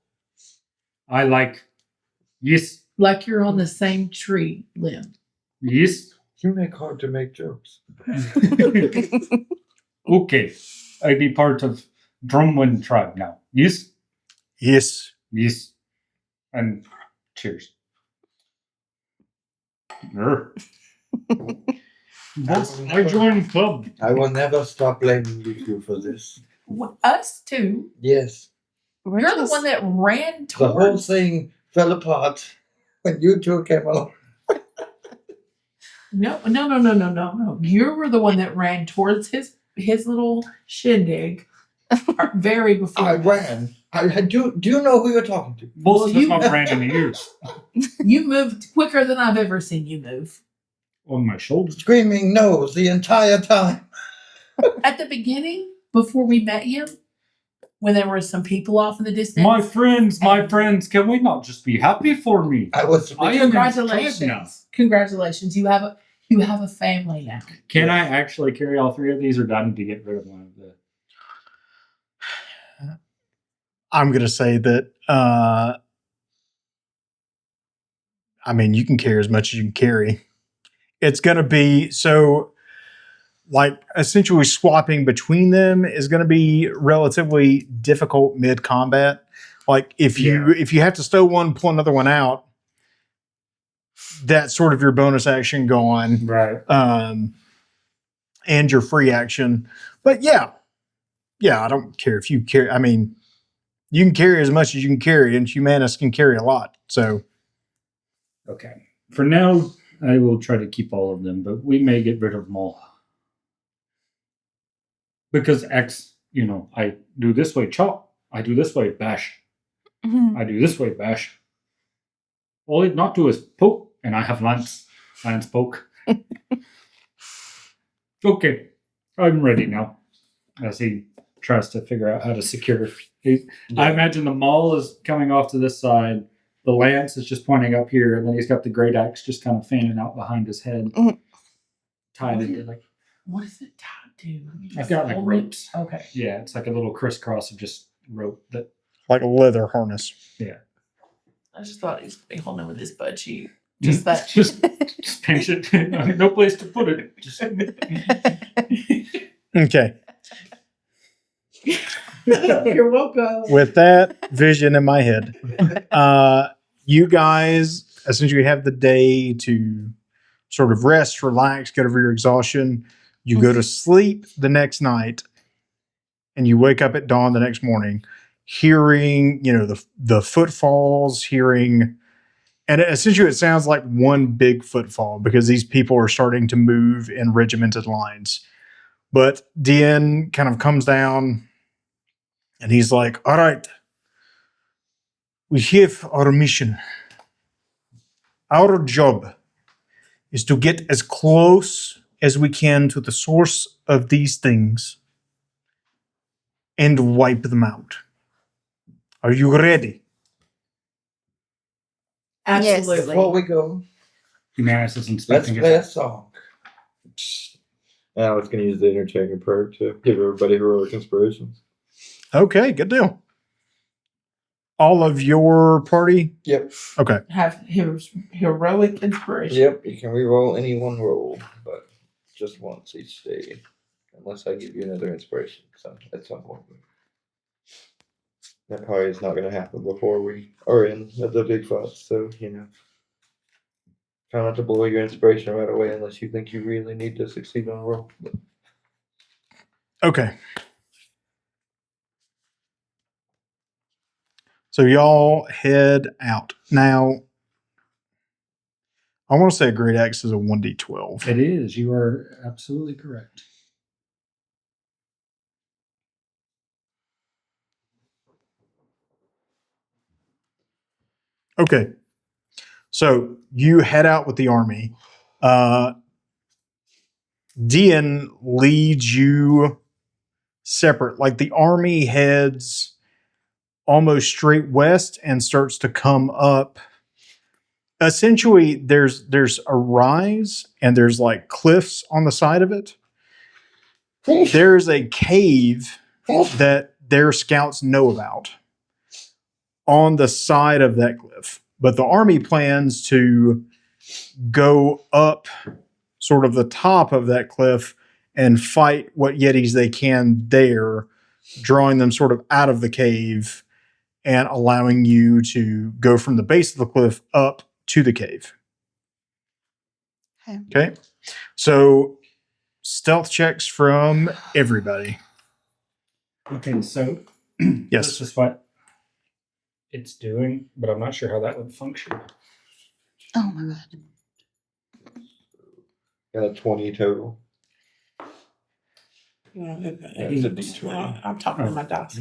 I like, yes, Like you're on the same tree limb. yes. You make hard to make jokes. Okay. I be part of Drumwind tribe now. Yes? Yes. Yes. And cheers. Grr. Boss, I joined club. I will never stop blaming you for this. Us too. Yes. We're You're just- the one that ran The whole towards. thing fell apart when you two came along. No. You were the one that ran towards his little shindig. Very before. I us. ran. Do you know who you're talking to? Boss Well, has you- not ran in years. You moved quicker than I've ever seen you move. On my shoulders. Screaming no's the entire time. At the beginning, before we met him, when there were some people off in the distance. My friends, can we not just be happy for me? I was. I am Congratulations. now. Congratulations. You have a family now. Can I actually carry all three of these, or do I need to get rid of one of the... I'm going to say that, I mean, you can carry as much as you can carry. It's going to be, so, like, essentially swapping between them is going to be relatively difficult mid-combat. Like, if you have to stow one, pull another one out, that's sort of your bonus action going. Right. And your free action. But yeah, I don't care if you carry, I mean, you can carry as much as you can carry, and Humanus can carry a lot. So, Okay. For now, I will try to keep all of them, but we may get rid of them all. Because X, I do this way, chop. I do this way, bash. I do this way, bash. All it not do is poke, and I have lance poke. Okay, I'm ready now. As he tries to figure out how to secure. I imagine the maul is coming off to this side. The lance is just pointing up here, and then he's got the great axe just kind of fanning out behind his head. Tied into like. What is it tied to? I've got like ropes. Okay. Yeah, it's like a little crisscross of just rope that. like a leather harness. Yeah. I just thought he was holding with his butt cheek. Just that. just pinch it. No place to put it. Just. Okay. You're welcome. With that vision in my head, you guys essentially have the day to sort of rest, relax, get over your exhaustion. You go to sleep the next night, and you wake up at dawn the next morning, hearing the footfalls, hearing, and essentially it sounds like one big footfall because these people are starting to move in regimented lines. But Dien kind of comes down. And he's like, all right, We have our mission. Our job is to get as close as we can to the source of these things and wipe them out. Are you ready? Absolutely. Before we go, Humanus is let's inspecting play a it. song. I was going to use the interchanging perk to give everybody heroic inspirations. Okay, good deal. All of your party? Yep. Okay. Have heroic inspiration. Yep, you can re-roll any one roll, but just once each day. Unless I give you another inspiration at some point. That probably is not going to happen before we are in the big fight, so, try not to blow your inspiration right away unless you think you really need to succeed on a roll. Okay. So y'all head out. Now, I want to say a great axe is a 1d12. It is. You are absolutely correct. Okay. So you head out with the army. Dean leads you separate. Like the army heads almost straight west and starts to come up. Essentially, there's a rise and there's like cliffs on the side of it. There's a cave that their scouts know about on the side of that cliff. But the army plans to go up sort of the top of that cliff and fight what Yetis they can there, drawing them sort of out of the cave and allowing you to go from the base of the cliff up to the cave. Okay. So stealth checks from everybody. Okay, so Yes. this is what it's doing, but I'm not sure how that would function. Oh my god. Got a 20 total. You want to It's a D20. I'm talking to my dice.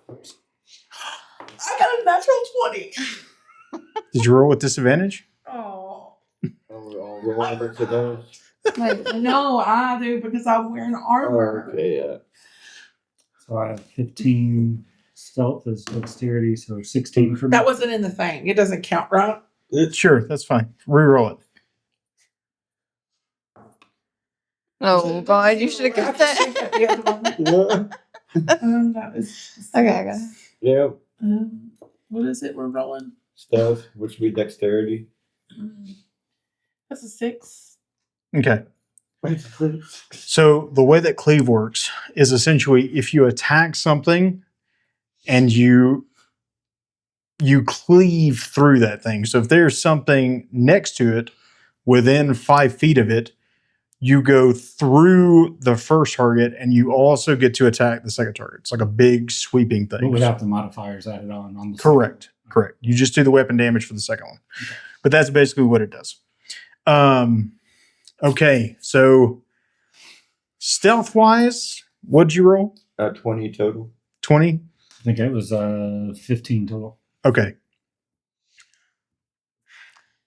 I got a natural 20. Did you roll with disadvantage? Oh. I'll roll over to those. Wait, No, I do because I'm wearing armor. Okay, yeah. So I have 15 stealth as dexterity, so 16 for me. That wasn't in the thing. It doesn't count, right? Sure, that's fine. Reroll it. oh god, you should have kept that. That is Okay, I got it. Yeah. What is it we're rolling? Stealth, which would be dexterity. That's a 6. Okay. So the way that cleave works is essentially if you attack something and you cleave through that thing. So if there's something next to it within 5 feet of it, you go through the first target and you also get to attack the second target. It's like a big sweeping thing. But without the modifiers added on the Correct. Correct. You just do the weapon damage for the second one. Okay. But that's basically what it does. Okay, so stealth-wise, what'd you roll? 20 total. 20? I think it was 15 total. Okay.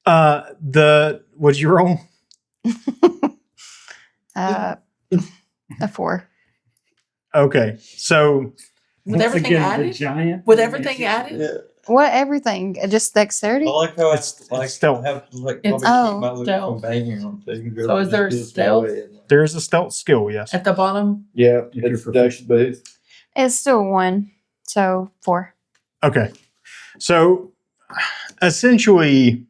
What'd you roll? A 4. Okay, so With everything The added? giant. With everything added? Yeah. What everything? Just dexterity? I like how It's I like stealth. have to like It's probably keep my loot stealth. from banging on things. So is there Just this stealth? way. there's a stealth skill, yes. At the bottom? Yeah, If you're it's dex based. It's still 1, so 4. Okay. So essentially,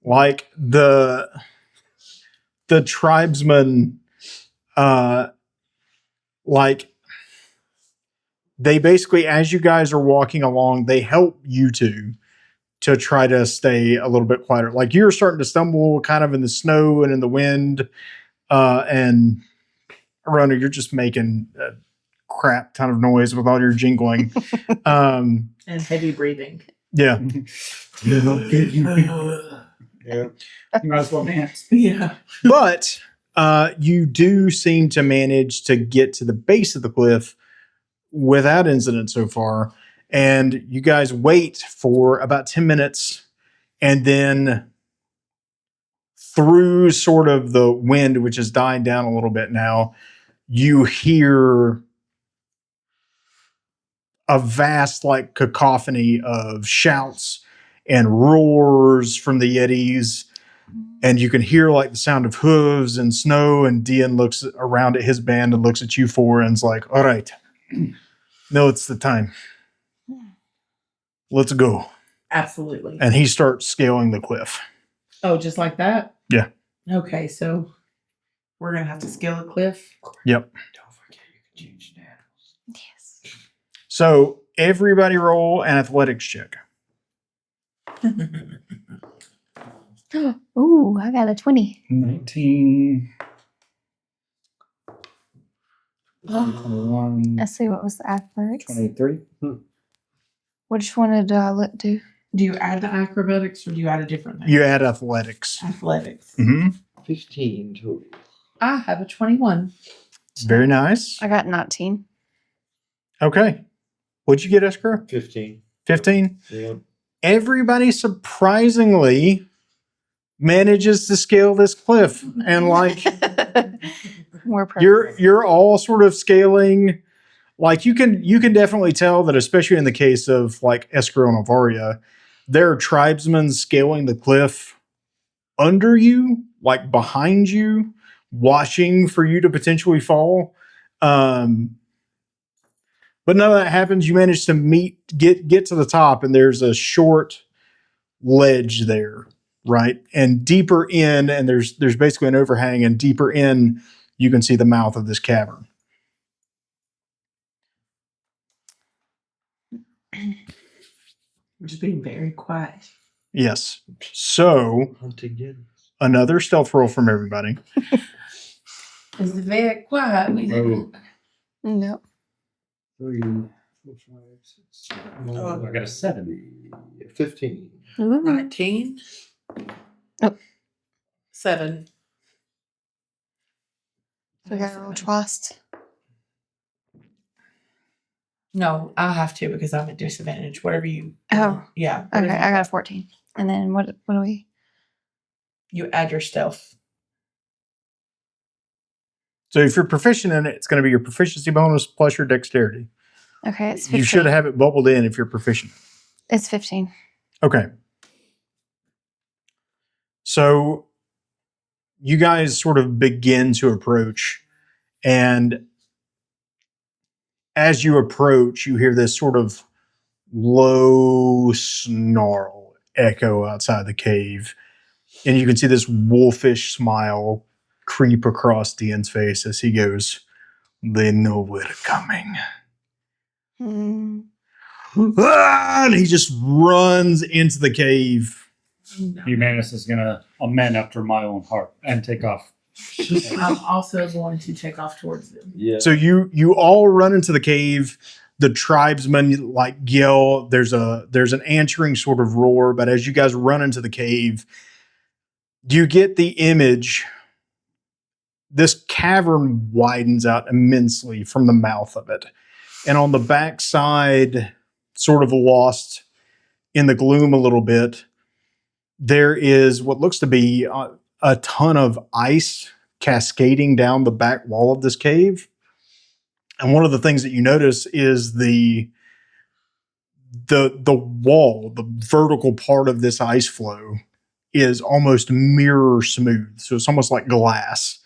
like the tribesmen, like they basically, as you guys are walking along, they help you two to try to stay a little bit quieter. Like you're starting to stumble kind of in the snow and in the wind, and Rona, you're just making a crap ton of noise with all your jingling. And heavy breathing. Yeah. Yeah. You might as well dance. Yeah. But you do seem to manage to get to the base of the cliff without incident so far. And you guys wait for about 10 minutes, and then through sort of the wind, which is dying down a little bit now, you hear a vast like cacophony of shouts and roars from the Yetis. And you can hear like the sound of hooves and snow, and Dian looks around at his band and looks at you four and's like, all right, no, it's the time. Let's go. Absolutely. And he starts scaling the cliff. Oh, just like that? Yeah. Okay, so we're going to have to scale a cliff. Yep. Don't forget you can change channels. Yes. So everybody roll an athletics check. Ooh, I got a 20. 19. 21. Let's see, what was the athletics? 23. Which one did I do? Do you add the acrobatics or do you add a different thing? You add athletics. Athletics. Mm-hmm. 15 total. I have a 21. Very nice. I got 19. Okay. What'd you get, Escrow? 15. 15? Yeah. Everybody surprisingly manages to scale this cliff. And like We're perfect. you're all sort of scaling. Like you can definitely tell that, especially in the case of like Escrow and Alvaria, there are tribesmen scaling the cliff under you, like behind you, watching for you to potentially fall. But none of that happens. You manage to get to the top, and there's a short ledge there, right? And deeper in, and there's basically an overhang, and deeper in, you can see the mouth of this cavern. We're just being very quiet. Yes. So Hunt again. another stealth roll from everybody. It's very quiet. Oh. No. 3, 4, 5, 6. Oh. I got a 7. 15. Ooh. 19. Oh. 7. We got to roll twice. No, I'll have to because I'm at disadvantage. Whatever you. Oh. Yeah. Okay, whatever I got a 14. And then what do we? You add your stealth. So if you're proficient in it, it's going to be your proficiency bonus plus your dexterity. Okay, it's 15. You should have it bubbled in if you're proficient. It's 15. Okay. So you guys sort of begin to approach, and as you approach, you hear this sort of low snarl echo outside the cave. And you can see this wolfish smile creep across Dean's face as he goes, "They know we're coming." Hmm. Ah, and he just runs into the cave. Humanus is going to amend after my own heart and take off. I'm also going to take off towards them. Yeah. So you all run into the cave. The tribesmen like yell. There's an answering sort of roar. But as you guys run into the cave, you get the image. This cavern widens out immensely from the mouth of it, and on the backside, sort of lost in the gloom a little bit, there is what looks to be a ton of ice cascading down the back wall of this cave. And one of the things that you notice is the wall, the vertical part of this ice flow is almost mirror smooth. So it's almost like glass.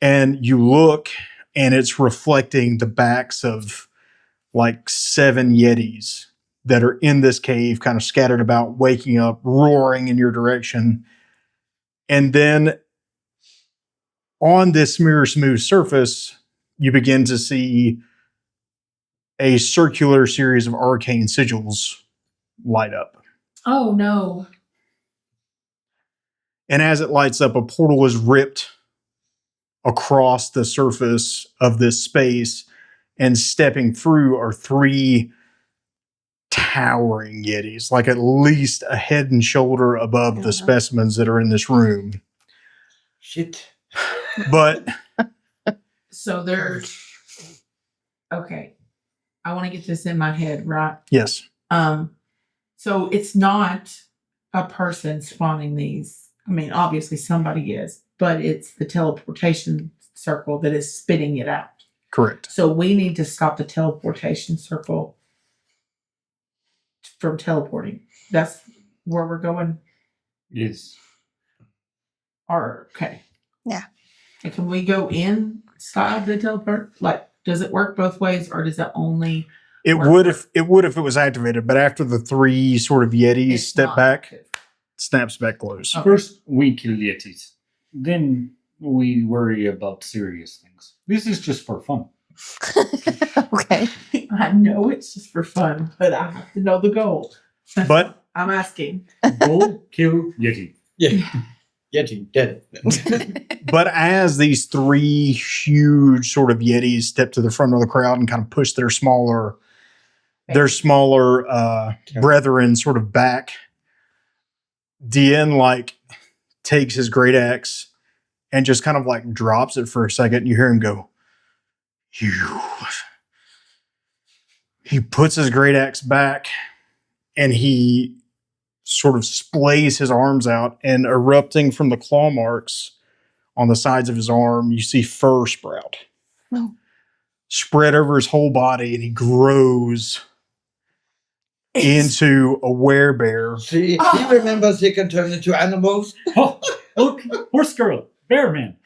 And you look and it's reflecting the backs of like 7 Yetis that are in this cave, kind of scattered about, waking up, roaring in your direction. And then on this mirror smooth surface, you begin to see a circular series of arcane sigils light up. Oh no. And as it lights up, a portal is ripped across the surface of this space, and stepping through are 3 towering Yetis, like at least a head and shoulder above the specimens that are in this room. Shit. But So there's. Okay. I want to get this in my head, right? Yes. So it's not a person spawning these. I mean, obviously somebody is, but it's the teleportation circle that is spitting it out. Correct. So we need to stop the teleportation circle from teleporting. That's where we're going. Yes. Or okay. Yeah. And can we go inside the teleport? Like, does it work both ways, or does it only? It would if it was activated, but after the 3 sort of Yetis It's step not back, active? it snaps back close. Okay. First, we kill Yetis. Then we worry about serious things. This is just for fun. Okay. I know it's just for fun, but I have to know the goal. But I'm asking. Go kill Yeti. Yeah. Yeti dead. but as these 3 huge sort of Yetis step to the front of the crowd and kind of push their smaller brethren sort of back, Dien like takes his great axe and just kind of like drops it for a second. And you hear him go, "You." He puts his great axe back and he sort of splays his arms out, and erupting from the claw marks on the sides of his arm, you see fur sprout. No. Spread over his whole body, and he grows into a werebear. See, he remembers he can turn into animals. Oh, look, horse girl, bear man.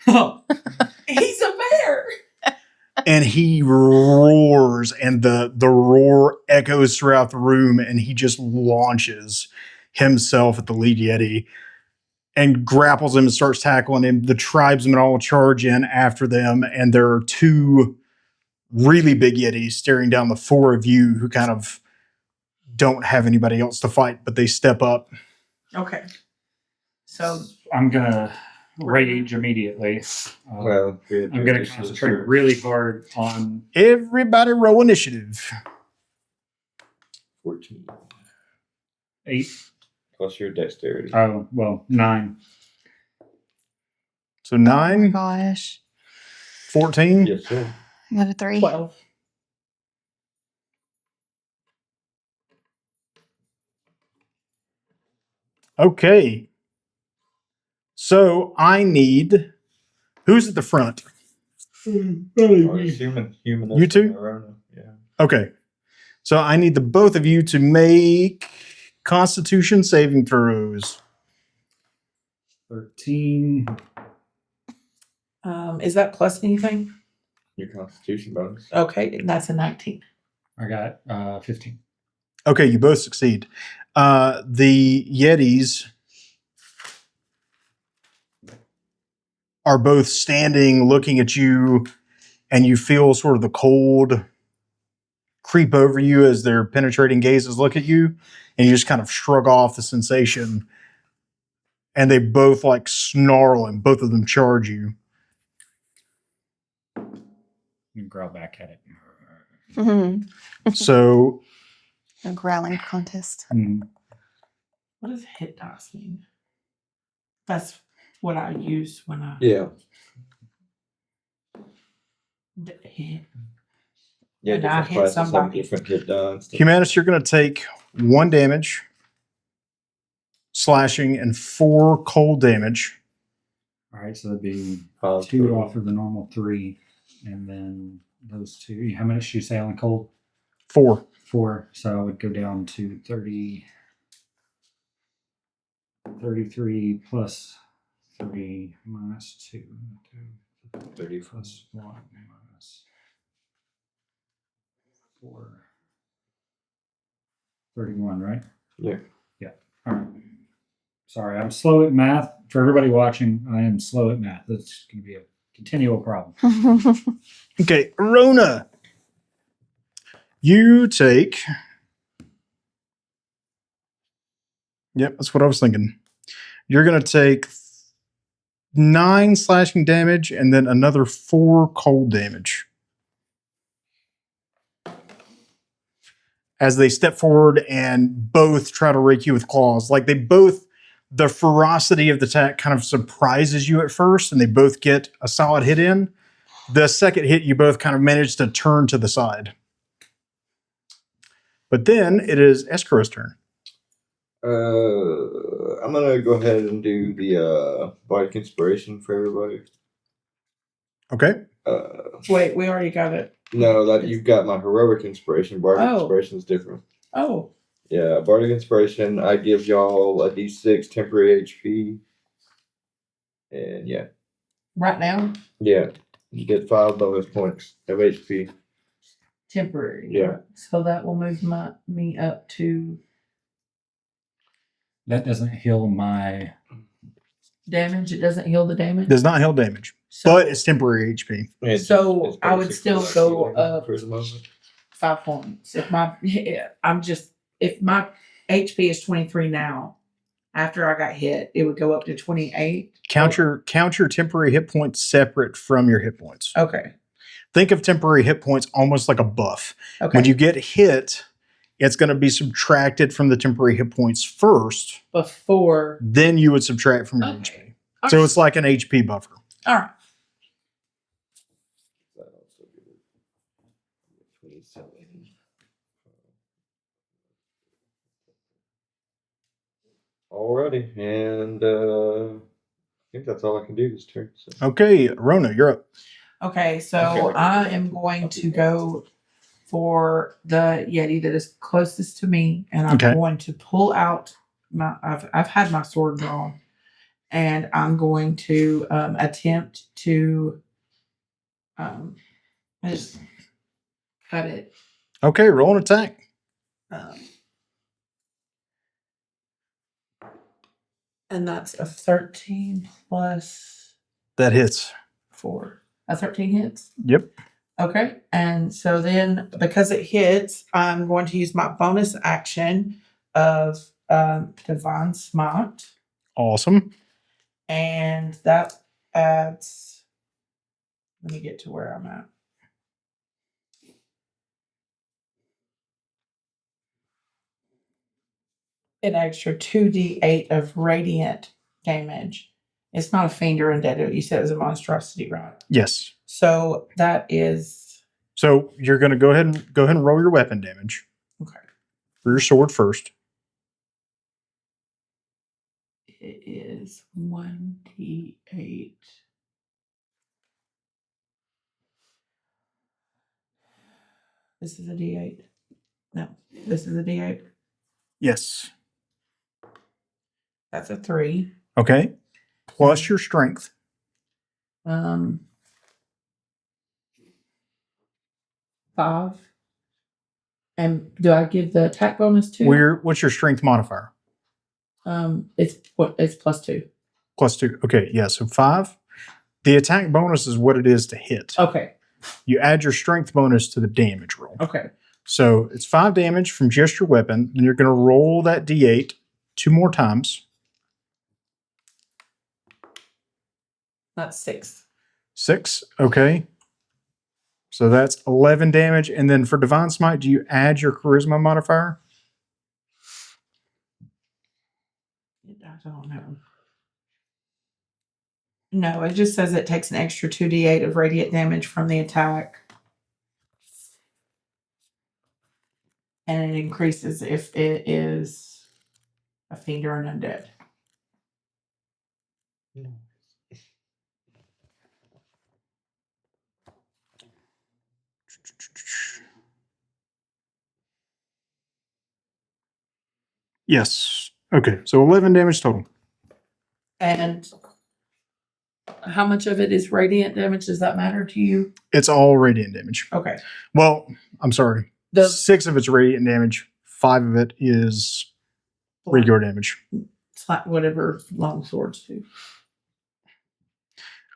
He's a bear. And he roars, and the roar echoes throughout the room, and he just launches himself at the lead Yeti and grapples him and starts tackling him. The tribesmen all charge in after them, and there are 2 really big Yetis staring down the 4 of you who kind of don't have anybody else to fight, but they step up. Okay. So I'm gonna rage immediately. Well, I'm gonna concentrate really hard on. Everybody roll initiative. 14 8. plus your dexterity. Oh, well, 9. So Oh my 9, gosh. 14. Yes, sir. I got a 3. 12. Okay. So I need, who's at the front? Oh, it's human. You two? Yeah. Okay. So I need the both of you to make Constitution saving throws. 13. Is that plus anything? Your constitution bonus. Okay, that's a 19. I got 15. Okay, you both succeed. The Yetis are both standing looking at you, and you feel sort of the cold creep over you as their penetrating gazes look at you, and you just kind of shrug off the sensation. And they both like snarl, and both of them charge you. You growl back at it. So A growling contest. What does hit dice mean? That's what I use when I Yeah. hit. Yeah, And I different hit classes have somebody. different hit dice. Humanus, you're going to take 1 damage, slashing, and 4 cold damage. All right, so that'd be Five 2 total. off of the normal 3, and then those 2. How much you say on cold? 4. 4. So I would go down to 30, 33 plus 3 minus 2. 30 plus 1 minus 4. 31, right? Yeah. All right. Sorry, I'm slow at math. For everybody watching, I am slow at math. That's going to be a continual problem. Okay, Rona. You take. Yep, that's what I was thinking. You're going to take 9 slashing damage and then another 4 cold damage. As they step forward and both try to rake you with claws. Like they both, the ferocity of the attack kind of surprises you at first, and they both get a solid hit in. The second hit, you both kind of manage to turn to the side. But then it is Escrow's turn. I'm gonna go ahead and do the bardic inspiration for everybody. Okay. Wait, we already got it. No, that you've got my heroic inspiration. Bardic inspiration is different. Oh. Yeah, bardic inspiration. I give y'all a d6 temporary HP. And yeah. Right now? Yeah. You get 5 bonus points of HP. Temporary. Yeah. So that will move me up to That doesn't heal my. damage. It doesn't heal the damage. Does not heal damage, So, but it's temporary HP. So I would still go up for the moment. 5 points. If my HP is 23 now, after I got hit, it would go up to 28. Count your temporary hit points separate from your hit points. Okay. Think of temporary hit points almost like a buff. Okay. When you get hit, it's going to be subtracted from the temporary hit points first. Before. Then you would subtract from your HP. All So right. it's like an HP buffer. All right. Alrighty, and I think that's all I can do this turn. So. Okay, Rona, you're up. Okay, so I am going to go for the Yeti that is closest to me, and I'm going to pull out my. I've had my sword drawn, and I'm going to attempt to just cut it. Okay, roll an attack. And that's a 13 plus That hits. 4. A 13 hits? Yep. Okay. And so then because it hits, I'm going to use my bonus action of Divine Smite. Awesome. And that adds, let me get to where I'm at. An extra 2d8 of radiant damage. It's not a fiend or undead. You said it was a monstrosity, right? Yes. So that is. So you're going to go ahead and roll your weapon damage. Okay. For your sword first. It is 1d8. This is a d8. No, this is a d8. Yes. That's a 3. Okay. Plus your strength. 5. And do I give the attack bonus too? What's your strength modifier? It's plus 2. Plus 2. Okay, yeah, so 5. The attack bonus is what it is to hit. Okay. You add your strength bonus to the damage roll. Okay. So it's 5 damage from just your weapon. Then you're going to roll that d8 2 more times. That's 6. 6. Okay. So that's 11 damage. And then for Divine Smite, do you add your charisma modifier? I don't know. No, it just says it takes an extra 2d8 of radiant damage from the attack. And it increases if it is a fiend or an undead. Yes. Okay, so 11 damage total. And how much of it is radiant damage? Does that matter to you? It's all radiant damage. Okay. Well, I'm sorry. The 6 of it's radiant damage. 5 of it is regular damage. whatever long swords do.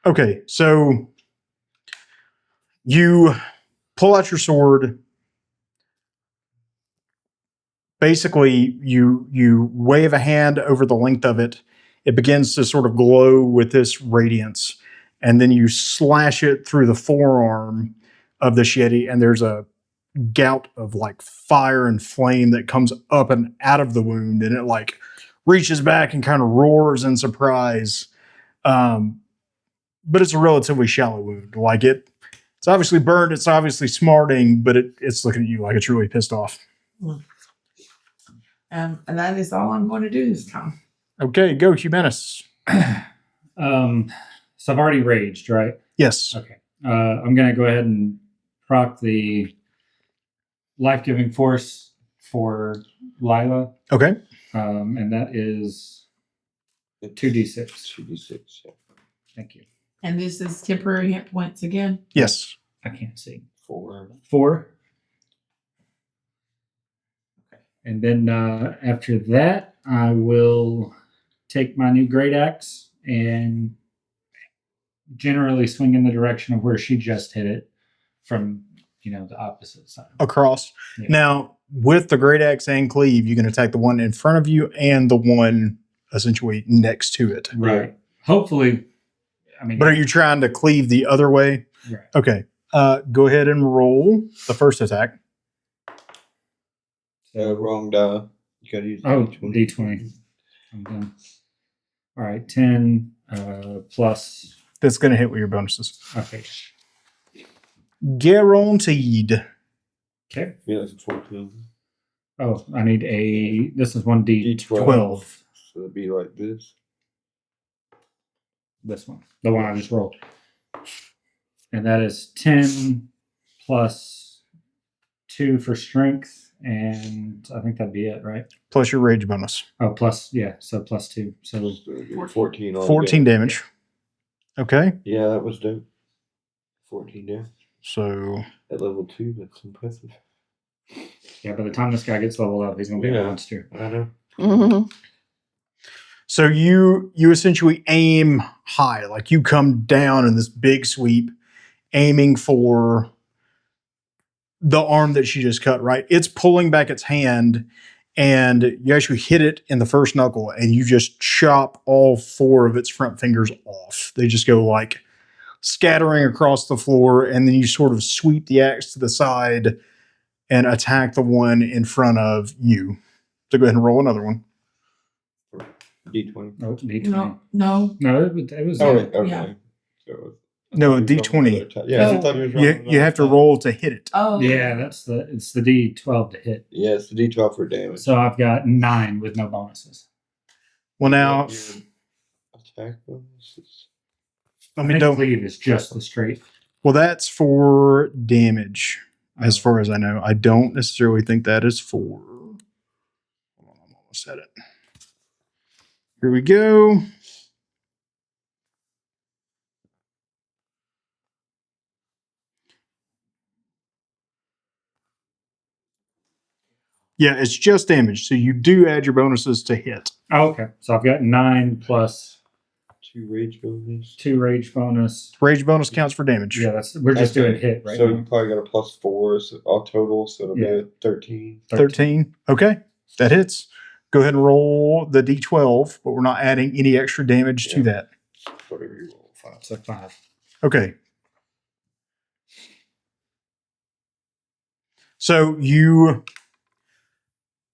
Okay, so you pull out your sword. Basically, you wave a hand over the length of it. It begins to sort of glow with this radiance. And then you slash it through the forearm of the Yeti, and there's a gout of like fire and flame that comes up and out of the wound, and it like reaches back and kind of roars in surprise. But it's a relatively shallow wound. Like it's obviously burned, it's obviously smarting, but it's looking at you like it's really pissed off. And that is all I'm going to do this time. Okay, go, Humanus. So I've already raged, right? Yes. Okay. I'm gonna go ahead and proc the life-giving force for Lila, Okay. and that is 2d6. 2d6. Yeah. Thank you. And this is temporary hit points again. Yes. I can't see. 4. 4. Okay. And then after that, I will take my new great axe and generally swing in the direction of where she just hit it from, the opposite side. Across. Yeah. Now, with the great axe and cleave, you can attack the one in front of you and the one essentially next to it. Right. Hopefully, But are you trying to cleave the other way? Right. Okay. Go ahead and roll the first attack. Wrong die. You gotta use D20. I'm done. All right, 10 plus. That's going to hit with your bonuses. Okay. Guaranteed. Okay. Yeah, that's a 14. Oh, I need this is 1d12. 12. So it'd be like this. This one. The one I just rolled. And that is 10 plus 2 for strength. And I think that'd be it, right? Plus your rage bonus. Oh, plus, yeah. So plus 2. So So it'd be 14 on 14 damage. Okay. Yeah, that was dope. 14 damage. So At level 2, that's impressive. yeah, by the time this guy gets leveled up, he's going to be a Yeah. monster. I know. Mhm. So you essentially aim high, like you come down in this big sweep, aiming for the arm that she just cut, right? It's pulling back its hand, and you actually hit it in the first knuckle, and you just chop all 4 of its front fingers off. They just go like scattering across the floor, and then you sort of sweep the axe to the side and attack the one in front of you. So go ahead and roll another one. D20. Oh, D20. No. No, it was. Oh, Yeah. wait, okay. Yeah. So, No, I thought you were D20. rolling another Yeah, I No. thought you was rolling You have to roll to hit it. Oh. Yeah, it's the D12 to hit. Yeah, it's the D12 for damage. So I've got 9 with no bonuses. Well, now, Your attack bonuses. I I mean, think don't. cleave is just the straight. Well, that's for damage, as far as I know. I don't necessarily think that is for. Hold on, I'm almost at it. Here we go. Yeah, it's just damage. So you do add your bonuses to hit. Oh, okay. So I've got 9 plus 2 rage bonus. 2 rage bonus. Rage bonus counts for damage. Yeah, we're just Okay. doing hit right So now. you probably got a plus 4 so all total, so it'll be a 13. 13. Okay, that hits. Go ahead and roll the d12, but we're not adding any extra damage to Yeah. that. Whatever you roll. 5. So 5. Okay. So you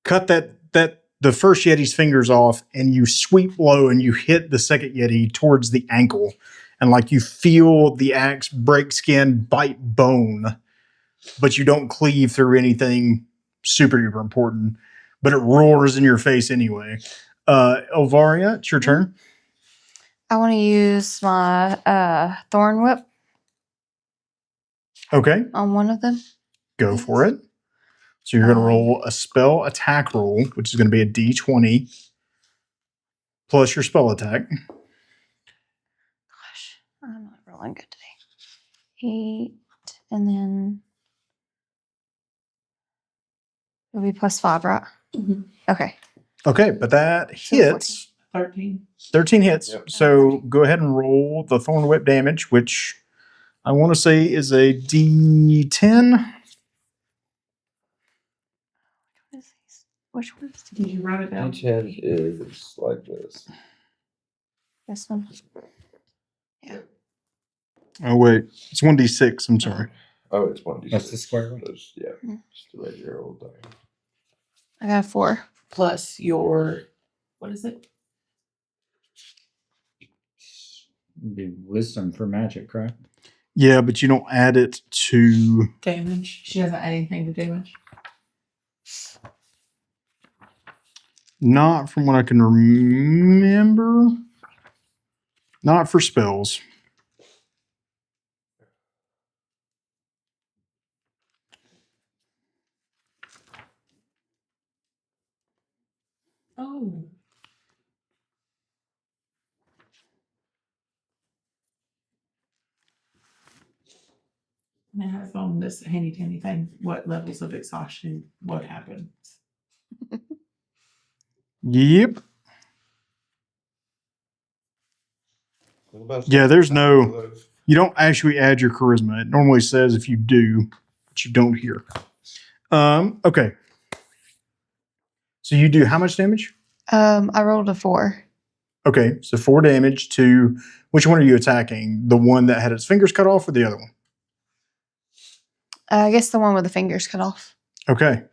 cut the first Yeti's fingers off, and you sweep low, and you hit the second Yeti towards the ankle, and like you feel the axe break skin, bite bone, but you don't cleave through anything super duper important. But it roars in your face anyway. Elvaria, it's your turn. I want to use my thorn whip Okay, on one of them. go for it. So you're going to roll a spell attack roll, which is going to be a d20 plus your spell attack. Gosh, I'm not rolling good today. 8, and then it'll be plus 5, right? Mhm. Okay. Okay, but that So hits. 13. 13 hits. Yep. So go ahead and roll the thorn whip damage, which I want to say is a d10. What is these? Which one is Did you write it down? D10 is like this. this one? Oh, wait. It's 1d6. I'm sorry. Oh, it's 1d6. That's the square one? Yeah, Hmm. just the regular old die. I got a 4. Plus your, what is it? It'd be wisdom for magic, right? Yeah, but you don't add it to. Damage. She doesn't add anything to damage. Not from what I can remember. Not for spells. Oh. And it has on this handy dandy thing what levels of exhaustion, what happens. Yep. What about Yeah, there's no- those? You don't actually add your charisma. It normally says if you do, but you don't here. Okay. So you do how much damage? I rolled a 4. Okay, so 4 damage to which one are you attacking? The one that had its fingers cut off or the other one? I guess the one with the fingers cut off. Okay.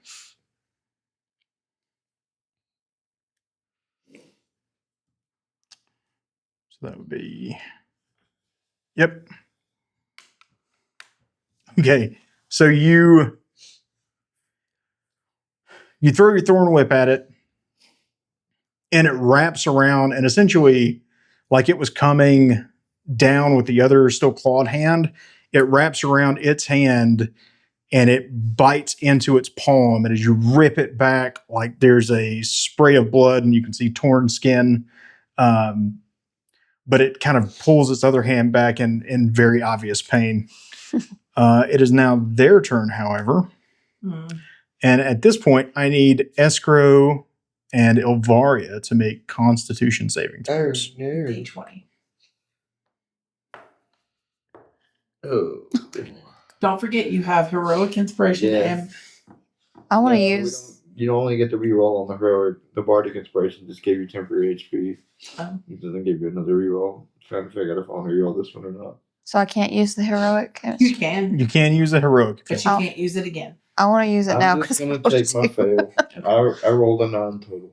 So that would be. Yep. Okay. So you throw your thorn whip at it, and it wraps around, and essentially, like it was coming down with the other still clawed hand, it wraps around its hand and it bites into its palm. And as you rip it back, like there's a spray of blood and you can see torn skin. But it kind of pulls its other hand back in very obvious pain. It is now their turn, however. And at this point, I need Escrow and Ilvaria to make Constitution saving throws. D20. Oh. Don't forget you have heroic inspiration Yeah. and I want to No, use. You only get to reroll on the heroic. The bardic inspiration just gave you temporary HP. It doesn't give you another reroll. Trying to figure out if I'll reroll this one or not. So I can't use the heroic. you can, You can use a heroic. but you can't use it again. I want to use it now I'm because just gonna take my fail. I rolled a 9 total.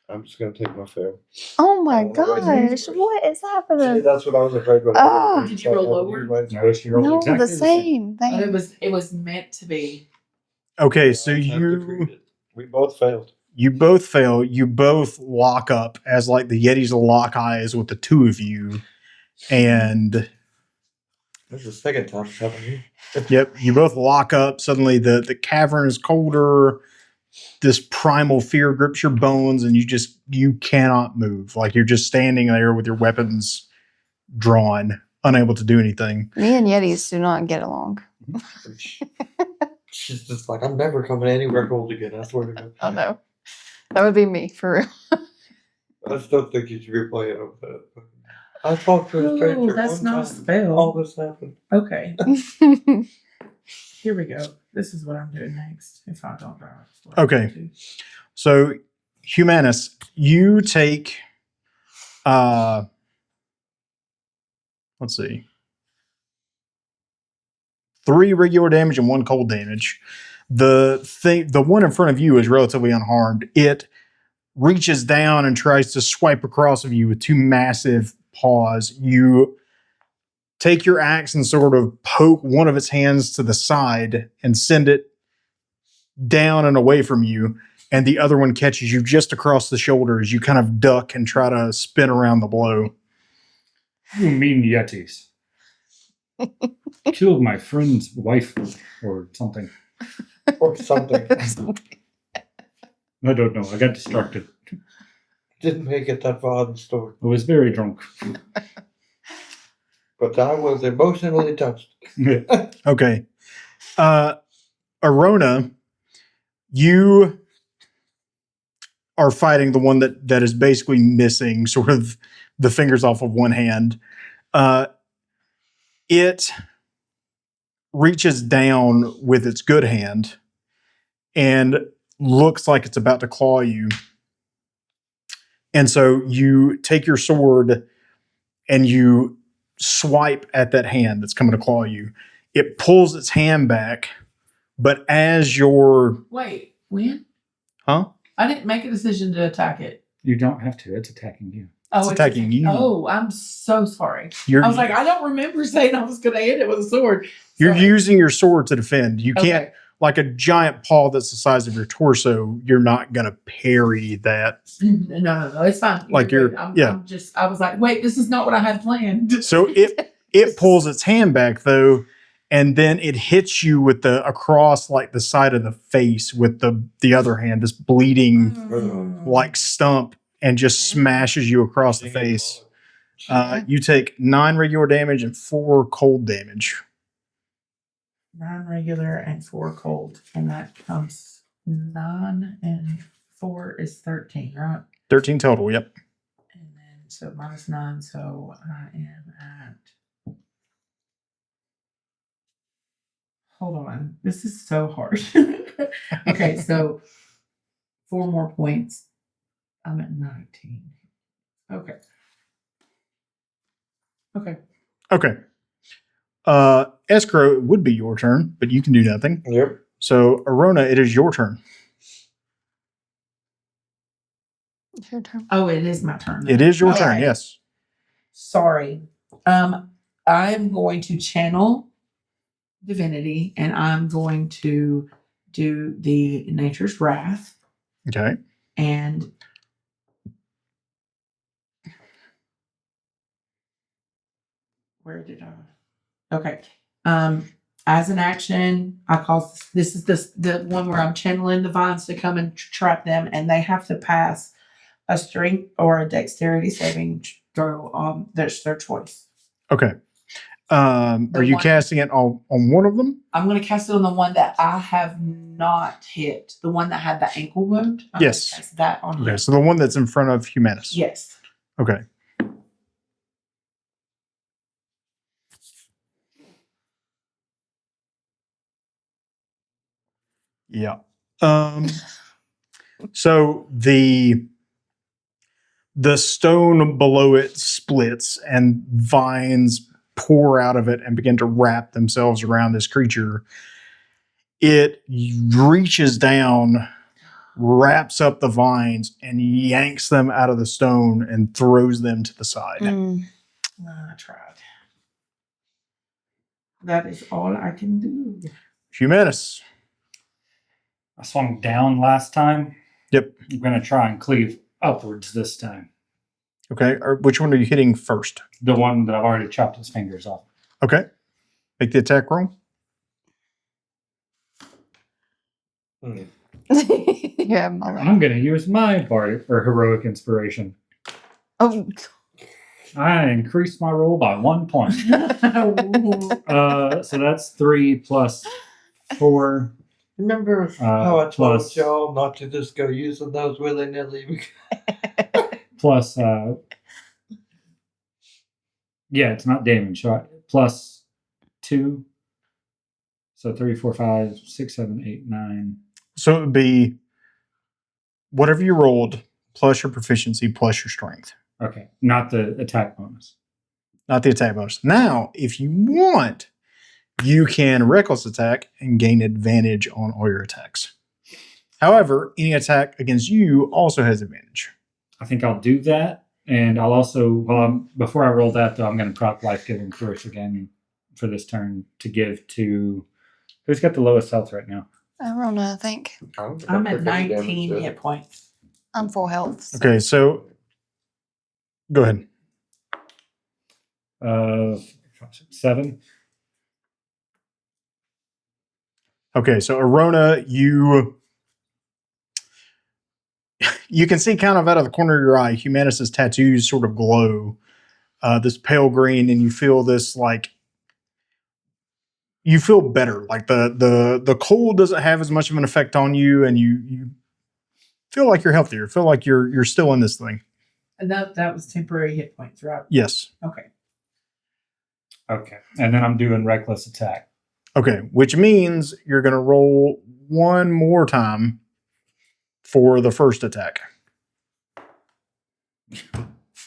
I'm just gonna take my fail. Oh my I don't know what it is. gosh! What is See, happening? that's what I was afraid about. Ah. Did you roll lower? No, she rolled No, exactly the same But thing. it was meant to be. Okay, so you We both failed. both fail. You both lock up as like the Yetis lock eyes with the two of you. And This is the second time it's happened here. yep, you both lock up. Suddenly the cavern is colder. This primal fear grips your bones and you cannot move. Like you're just standing there with your weapons drawn, unable to do anything. Me and Yetis do not get along. She's just like, I'm never coming anywhere cold again. I swear to God. Oh no, that would be me for real. I still think you should replay it with that. I talked to a stranger. Oh, that's one not a time. spell. All this happened. Okay, here we go. This is what I'm doing next. If I don't drive. Okay. So, Humanus, you take, let's see, 3 regular damage and 1 cold damage. The one in front of you is relatively unharmed. It reaches down and tries to swipe across of you with 2 massive paws. You take your axe and sort of poke one of its hands to the side and send it down and away from you, and the other one catches you just across the shoulders. You kind of duck and try to spin around the blow. You mean Yetis. Killed my friend's wife or something. Or something. I don't know. I got distracted. Didn't make it that far in the story. I was very drunk. But I was emotionally touched. Okay. Arona, you are fighting the one that is basically missing sort of the fingers off of one hand. It reaches down with its good hand and looks like it's about to claw you. And so you take your sword and you swipe at that hand that's coming to claw you. It pulls its hand back, but as you're... Wait, when? Huh? I didn't make a decision to attack it. You don't have to. It's attacking you. Oh, It's attacking you. Oh, I'm so sorry. You're, I was like, I don't remember saying I was going to hit it with a sword. you're Sorry. using your sword to defend. You can't... Okay. like a giant paw that's the size of your torso, you're not gonna parry that. No, it's fine. Like good. you're- I was like, wait, this is not what I had planned. So it pulls its hand back though, and then it hits you with the across like the side of the face with the other hand, this bleeding like stump, and just smashes you across the face. You take 9 regular damage and 4 cold damage. 9 regular and 4 cold. And that comes 9 and 4 is 13, right? 13 total, yep. And then so minus 9, so I am at. Hold on. This is so hard. Okay, so 4 more points. I'm at 19. Okay. Okay. Escrow, it would be your turn, but you can do nothing. Yep. So, Arona, it is your turn. It's your turn. Oh, it is my turn. It is your turn, Okay. yes. Sorry. I'm going to channel divinity and I'm going to do the nature's wrath Okay. and where did I? Okay. As an action, I call this is the one where I'm channeling the vines to come and trap them, and they have to pass a strength or a dexterity saving throw. That's their choice. Okay. Are you one- casting it on one of them? I'm going to cast it on the one that I have not hit, the one that had the ankle wound. I'm gonna Yes. cast that on Okay, him. so the one that's in front of Humanus. Yes. Okay. Yeah. So the stone below it splits and vines pour out of it and begin to wrap themselves around this creature. It reaches down, wraps up the vines, and yanks them out of the stone and throws them to the side. I tried. That is all I can do. Humanus. I swung down last time. Yep. I'm going to try and cleave upwards this time. Okay. Which one are you hitting first? The one that I've already chopped his fingers off. Okay. Make the attack roll. Yeah, my I'm going to use my bardic or heroic inspiration. Oh, I increased my roll by 1 point. So that's 3 plus 4. Remember how I told plus- y'all not to just go using those willy-nilly? Plus, yeah, it's not damage. So plus 2. So 3, 4, 5, 6, 7, 8, 9. So it would be whatever you rolled plus your proficiency plus your strength, Okay, not the attack bonus. not the attack bonus. Now, if you want, you can reckless attack and gain advantage on all your attacks. However, any attack against you also has advantage. I think I'll do that. And I'll also, before I roll that, though, I'm going to prop life-giving curse again for this turn to give to... Who's got the lowest health right now? Arona, I think. I'm at 19 hit points. I'm full health. So. Okay, so go ahead. 7. Okay, so Arona, you can see kind of out of the corner of your eye, Humanus's tattoos sort of glow this pale green, and you feel this like you feel better. Like the cold doesn't have as much of an effect on you, and you feel like you're healthier. Feel like you're still in this thing. And that was temporary hit points, right? Yes. Okay. Okay. And then I'm doing reckless attack. Okay, which means you're going to roll one more time for the first attack.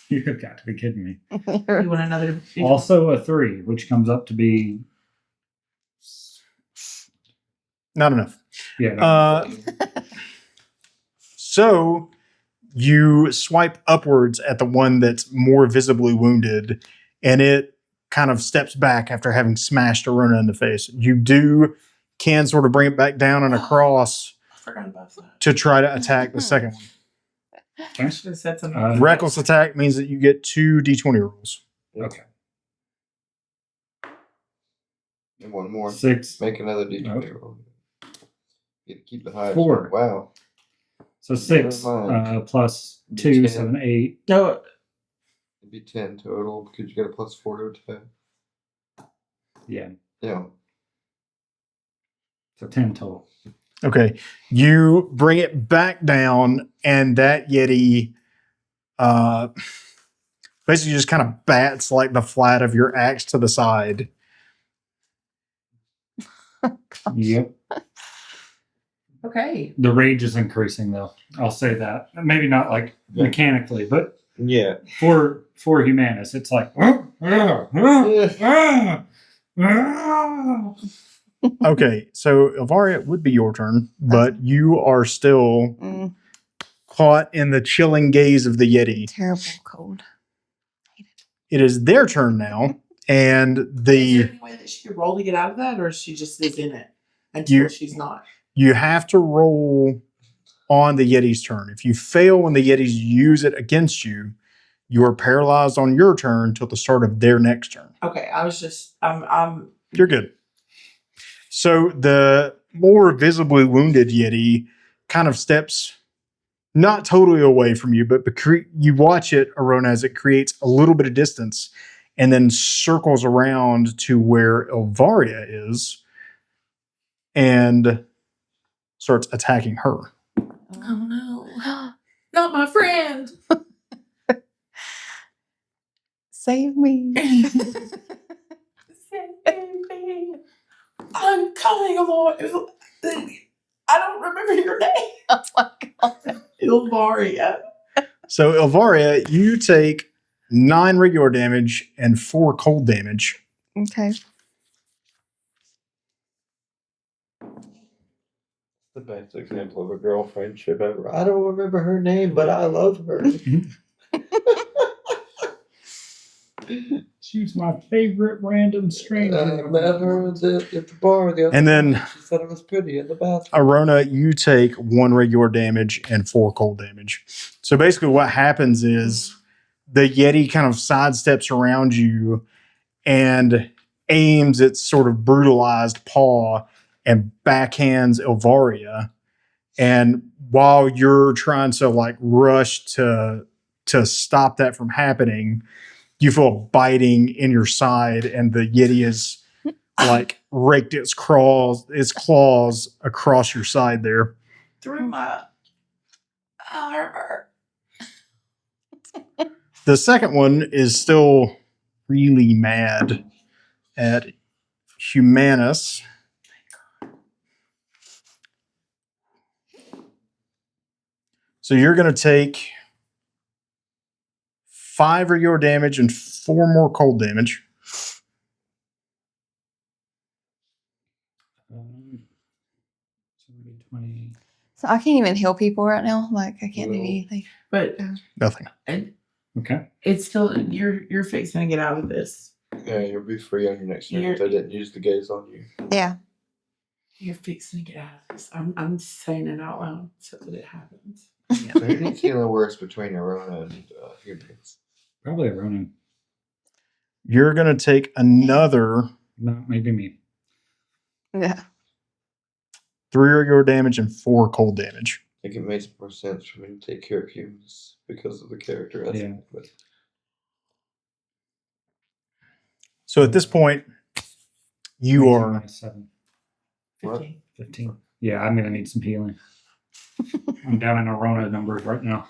You've got to be kidding me. You want another? Also a 3, which comes up to be... Not enough. Yeah. No. So you swipe upwards at the one that's more visibly wounded, and it kind of steps back after having smashed Arona in the face. You do can sort of bring it back down and across I forgot about that. to try to attack the second one. I should have said something. Reckless attack means that you get 2 d20 rolls. Okay. And one more. 6. Make another D20 Nope. roll. You get to keep the highest 4. one. Wow. So 6 Never mind. plus Be 2, 10. 7, 8. No, It'd be 10 total because you get a plus 4 to attack. Yeah. Yeah. So 10 total. Okay. You bring it back down, and that Yeti basically just kind of bats like the flat of your axe to the side. Yep. okay. The rage is increasing, though. I'll say that. Maybe not like mechanically, but Yeah. for Humanus, it's like. Okay, so Elvaria, it would be your turn, but you are still caught in the chilling gaze of the Yeti. Terrible cold. It is their turn now, and Is there the any way that she could roll to get out of that, or she just is in it until she's not? you have to roll on the Yeti's turn. If you fail when the Yetis use it against you, you are paralyzed on your turn till the start of their next turn. Okay, I was just I'm You're good. So the more visibly wounded Yeti kind of steps not totally away from you, but you watch it, Arona, as it creates a little bit of distance and then circles around to where Elvaria is and starts attacking her. oh no. Not my friend. Save me. I'm calling a lot. I don't remember your name. Oh my God. Ilvaria. So Elvaria, you take 9 regular damage and 4 cold damage. Okay. The best example of a girl friendship ever. I don't remember her name, but I love her. She's my favorite random stranger. I met her at the bar the other And then- night. She said it was pretty in the bathroom. Arona, you take 1 regular damage and 4 cold damage. So basically what happens is the Yeti kind of sidesteps around you and aims its sort of brutalized paw and backhands Elvaria. And while you're trying to like rush to stop that from happening, you feel a biting in your side, and the Yeti is like raked its claws across your side there. Through my armor. The second one is still really mad at Humanus. So you're going to take 5 regular damage and 4 more cold damage. So we get 20. So I can't even heal people right now. Like I can't do No. anything. But Nothing. and Okay. it's still you're fixing to get out of this. Yeah, you'll be free on your next turn You're- if I didn't use the gaze on you. Yeah. You're fixing to get out of this. I'm saying it out loud so that it happens. So who's feeling worse between Arona and humans? Probably a Ronin. You're going to take another No, maybe me. Yeah. 3 regular damage and 4 cold damage. I think it makes more sense for me to take care of humans because of the character. I think. But So at this point, you are 7. 15. 15. Yeah, I'm going to need some healing. I'm down in Arona numbers right now.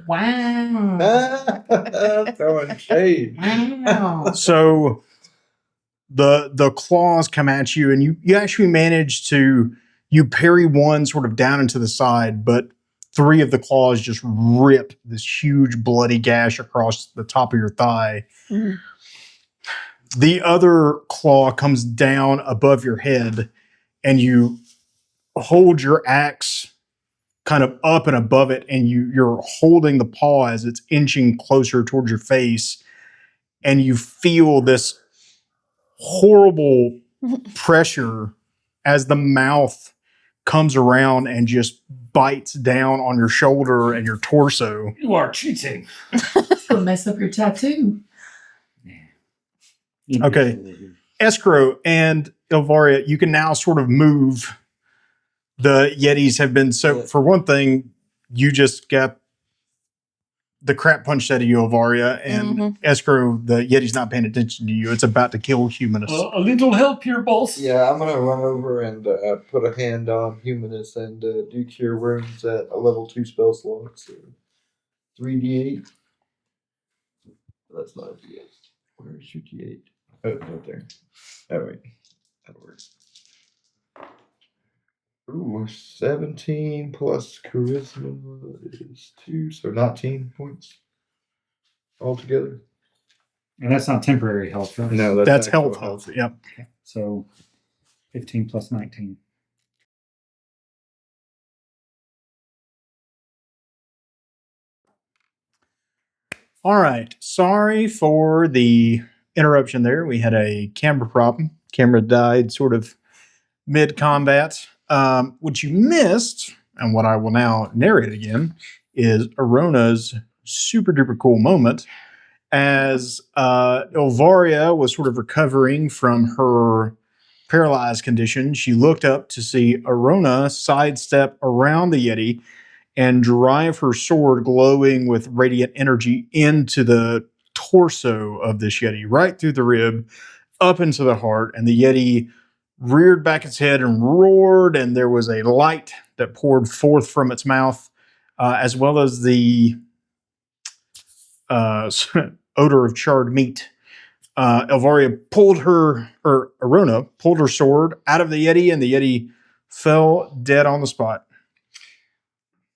Wow. throwing shade. Wow. so the claws come at you, and you actually manage to parry one sort of down into the side, but 3 of the claws just rip this huge bloody gash across the top of your thigh. Mhm. The other claw comes down above your head, and you hold your axe kind of up and above it, and you're holding the paw as it's inching closer towards your face, and you feel this horrible pressure as the mouth comes around and just bites down on your shoulder and your torso. You are cheating. It's gonna mess up your tattoo. Okay. Escrow and Ilvaria, you can now sort of move. The Yetis have been so. For one thing, you just got the crap punched out of you, Ilvaria, and Escrow. The Yeti's not paying attention to you. It's about to kill Humanus. A little help here, boss. Yeah, I'm gonna run over and put a hand on Humanus and do Cure Wounds at a level 2 spell slot. So 3d8. That's not a d8. Where's your d8? Oh, it's right there. Oh wait, that'll work. Ooh, 17 plus charisma is 2, so 19 points altogether. And that's not temporary health, right? No, That's actual health. Yep. Okay. So 15 plus 19. All right. Sorry for the interruption there. We had a camera problem. Camera died sort of mid-combat. What you missed, and what I will now narrate again, is Arona's super duper cool moment as Ilvaria was sort of recovering from her paralyzed condition. She looked up to see Arona sidestep around the Yeti and drive her sword glowing with radiant energy into the torso of this Yeti, right through the rib, up into the heart. And the Yeti reared back its head and roared, and there was a light that poured forth from its mouth, as well as the odor of charred meat. Elvaria Arona pulled her sword out of the Yeti, and the Yeti fell dead on the spot.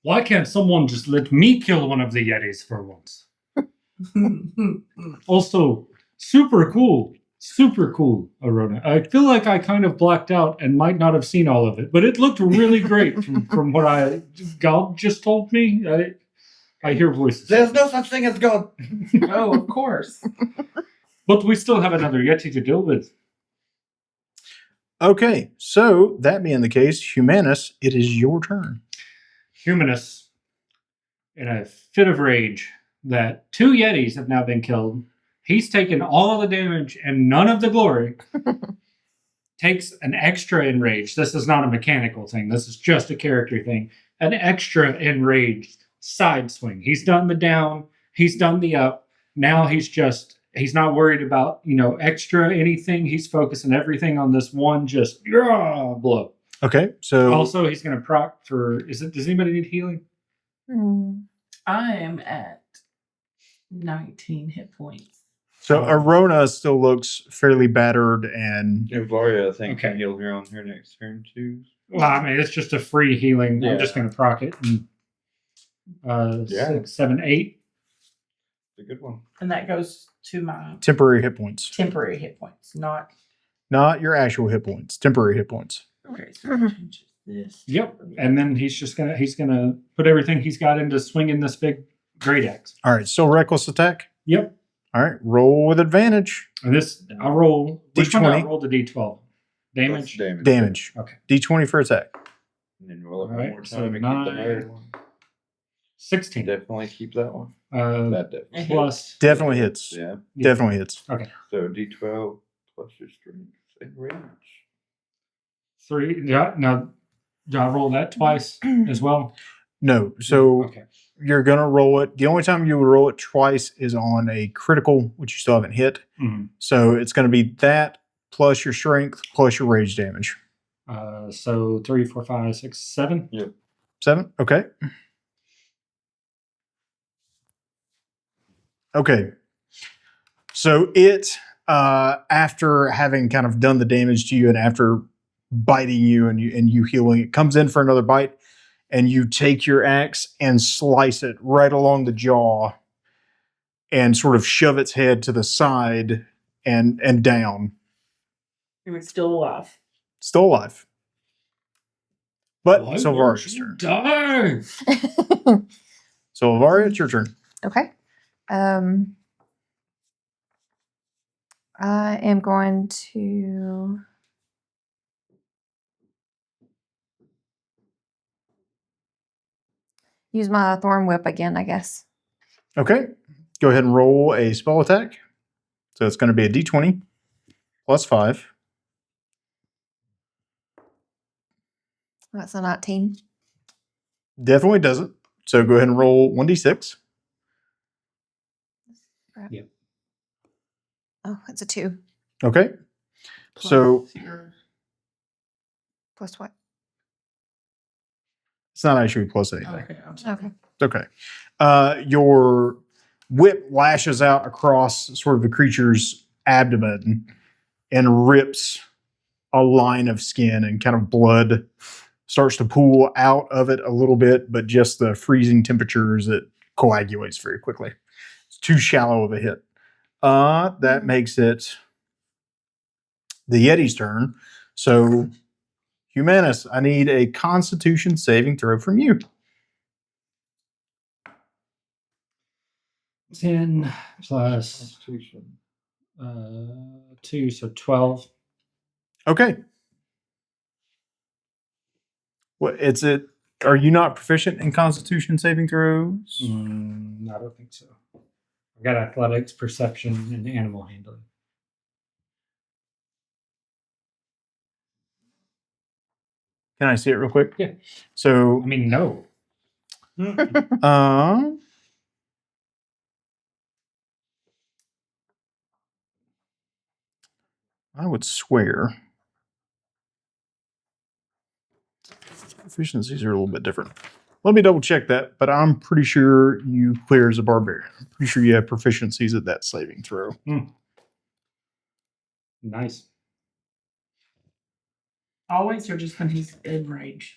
Why can't someone just let me kill one of the Yetis for once? Also, super cool, Arona. I feel like I kind of blacked out and might not have seen all of it, but it looked really great from what Gal just told me. I hear voices. There's no such thing as God. Oh, of course. But we still have another Yeti to deal with. Okay, so that being the case, Humanus, it is your turn. Humanus, in a fit of rage that 2 Yetis have now been killed, he's taken all of the damage and none of the glory, takes an extra enraged. This is not a mechanical thing. This is just a character thing. An extra enraged side swing. He's done the down. He's done the up. Now he's not worried about, extra anything. He's focusing everything on this one just blow. Okay, so Also, he's going to proc for, does anybody need healing? I am at 19 hit points. So Arona still looks fairly battered and Varia, I think, Okay. can heal here on her next turn too. Well, I mean, it's just a free healing. Yeah. I'm just going to proc it. And, 6, 7, 8. It's a good one. And that goes to my temporary hit points. temporary hit points, not. Not your actual hit points, temporary hit points. Okay, so that changes this. Yep. And then he's gonna put everything he's got into swinging this big great axe. All right, still reckless attack. Yep. All right, roll with advantage. And this, I'll roll. Which one? D20. I'll roll the D12. Damage. Damage. Damage. Okay. D20 for attack. And then roll it All one right, more so time and keep the 9. higher one. 16. Definitely keep that one. That That definitely. plus. Definitely hits. Yeah. Definitely hits. Okay. So D12 plus your strength and range. 3. Yeah. Now, do I roll that twice as well? No, so Okay. you're going to roll it. The only time you would roll it twice is on a critical, which you still haven't hit. Mm-hmm. So it's going to be that plus your strength plus your rage damage. So 3, 4, 5, 6, 7. 7? Okay. Okay. So it, after having kind of done the damage to you and after biting you and you healing, it comes in for another bite, and you take your axe and slice it right along the jaw and sort of shove its head to the side and down. And it's still alive. Still alive. But Why Silvaria's won't turn. you die? So Silvaria, it's your turn. Okay. I am going to use my thorn whip again, I guess. Okay. Go ahead and roll a spell attack. So it's going to be a d20 plus 5. That's a 19. Definitely doesn't. So go ahead and roll 1d6. Oh, it's a 2. Okay. So Plus what? it's not actually plus anything. Okay. I'm sorry. Okay. Okay. Your whip lashes out across sort of the creature's abdomen and rips a line of skin, and kind of blood starts to pool out of it a little bit, but just the freezing temperatures, it coagulates very quickly. It's too shallow of a hit. That makes it the Yeti's turn. So, Humanus, I need a Constitution saving throw from you. 10 plus Constitution. 2, so 12. Okay. What is it? Are you not proficient in Constitution saving throws? I don't think so. I've got athletics, perception, and animal handling. Can I see it real quick? Yeah. So, I mean, no. I would swear proficiencies are a little bit different. Let me double check that, but I'm pretty sure you clear as a barbarian. I'm pretty sure you have proficiencies at that saving throw. Nice. Always, or just when he's enraged?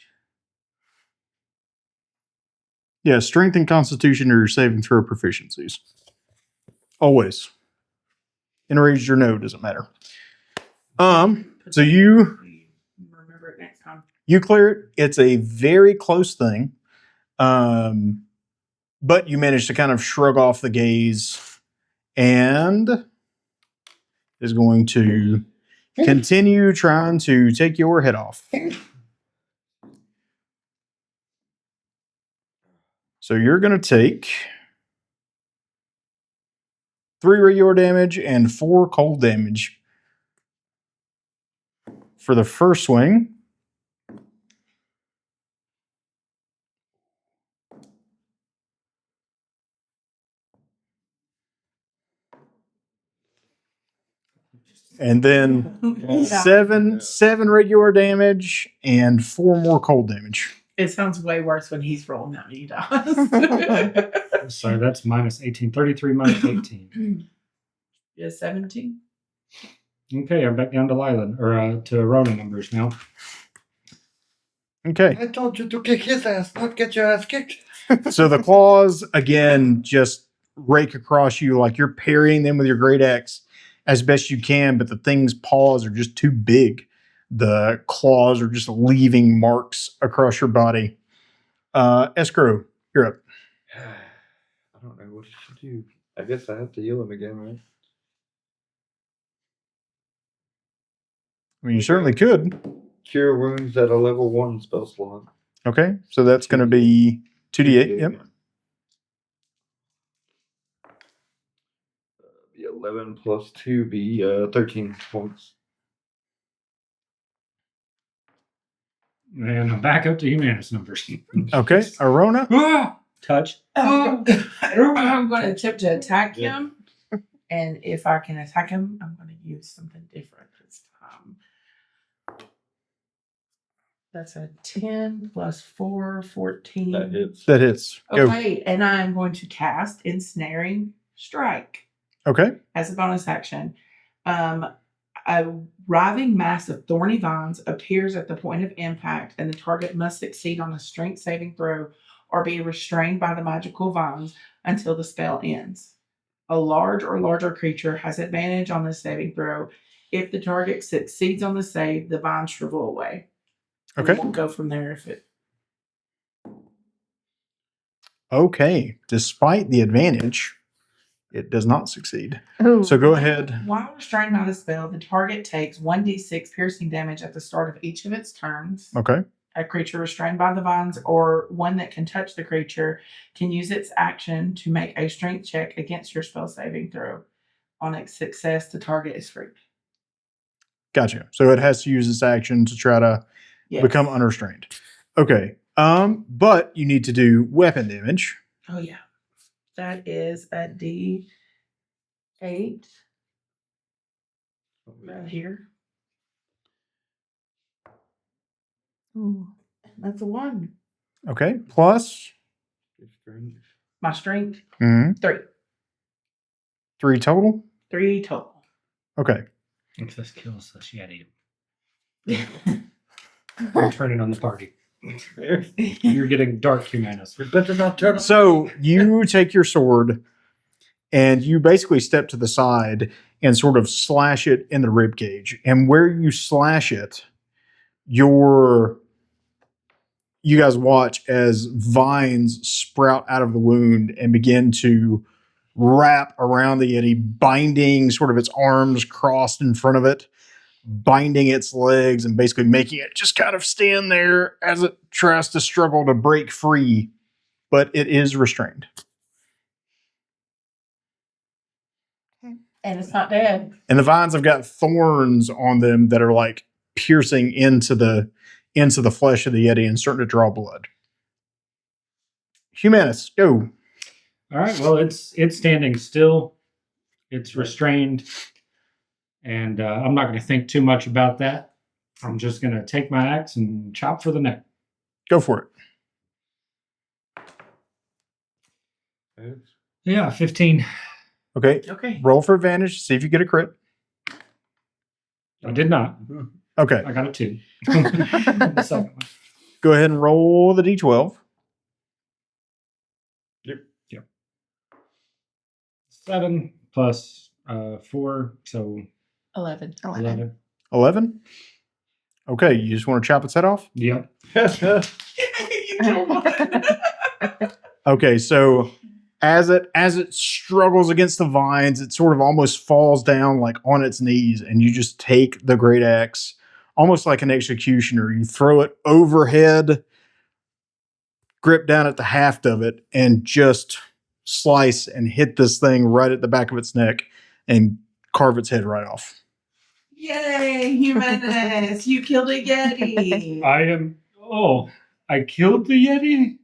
Yeah, strength and constitution are your saving throw proficiencies. Always. Enraged or no, doesn't matter. So you remember it next time. You clear it. It's a very close thing. But you manage to kind of shrug off the gaze and is going to continue trying to take your head off. So you're going to take 3 regular damage and 4 cold damage for the first swing. And then Yeah. seven regular damage and 4 more cold damage. It sounds way worse when he's rolling that many dice. So that's minus 18. 33 minus 18. Yeah, 17. Okay, I'm back down to Lylan, or to Rona numbers now. Okay. I told you to kick his ass, not get your ass kicked. So the claws, again, just rake across you like you're parrying them with your great axe as best you can, but the thing's paws are just too big. The claws are just leaving marks across your body. Escrow, you're up. I don't know what to do. I guess I have to heal him again, right? I mean, you certainly could. Cure wounds at a level 1 spell slot. Okay, so that's going to be 2d8. Yep. Be 11 plus 2 be 13 points. And I'm back up to Humanus numbers. Okay, Arona. Touch. I'm going to attempt to attack him. And if I can attack him, I'm going to use something different this time. That's a 10 plus 4, 14. That hits. That hits. Go. Okay, and I'm going to cast Ensnaring Strike Okay. as a bonus action. A writhing mass of thorny vines appears at the point of impact, and the target must succeed on a strength saving throw or be restrained by the magical vines until the spell ends. A large or larger creature has advantage on this saving throw. If the target succeeds on the save, the vines shrivel away. And Okay. we'll go from there if it. Okay. Despite the advantage, it does not succeed. Ooh. So go ahead. While restrained by the spell, the target takes 1d6 piercing damage at the start of each of its turns. Okay. A creature restrained by the vines or one that can touch the creature can use its action to make a strength check against your spell saving throw. On its success, the target is free. Gotcha. So it has to use its action to try to become unrestrained. Okay. But you need to do weapon damage. Oh yeah. That is a D8. Right here. Ooh. That's a 1. Okay. Plus My strength, mhm, 3. 3 total. 3 total. Okay. If this kills us, I'm turning on the party. You're getting dark humanist. You better not turn. So you take your sword and you basically step to the side and sort of slash it in the rib cage. And where you slash it, you guys watch as vines sprout out of the wound and begin to wrap around the Yeti, binding sort of its arms crossed in front of it, binding its legs, and basically making it just kind of stand there as it tries to struggle to break free, but it is restrained. And it's not dead. And the vines have got thorns on them that are like piercing into the flesh of the Yeti and starting to draw blood. Humanus, go. All right. Well, it's standing still. It's restrained, and I'm not going to think too much about that. I'm just going to take my axe and chop for the neck. Go for Okay. Yeah, 15. it. Okay. Okay. Roll for advantage. See if you get a crit. I did not. Okay. I got a 2. The second one. Go ahead and roll the d12. 7 plus 4, so 11. 11. 11. Okay. You just want to chop its head off? Yep. You killed one. Okay. So as it struggles against the vines, it sort of almost falls down like on its knees, and you just take the great axe, almost like an executioner. You throw it overhead, grip down at the haft of it, and just slice and hit this thing right at the back of its neck and carve its head right off. Yay, Humanus! You killed a Yeti. I killed the Yeti?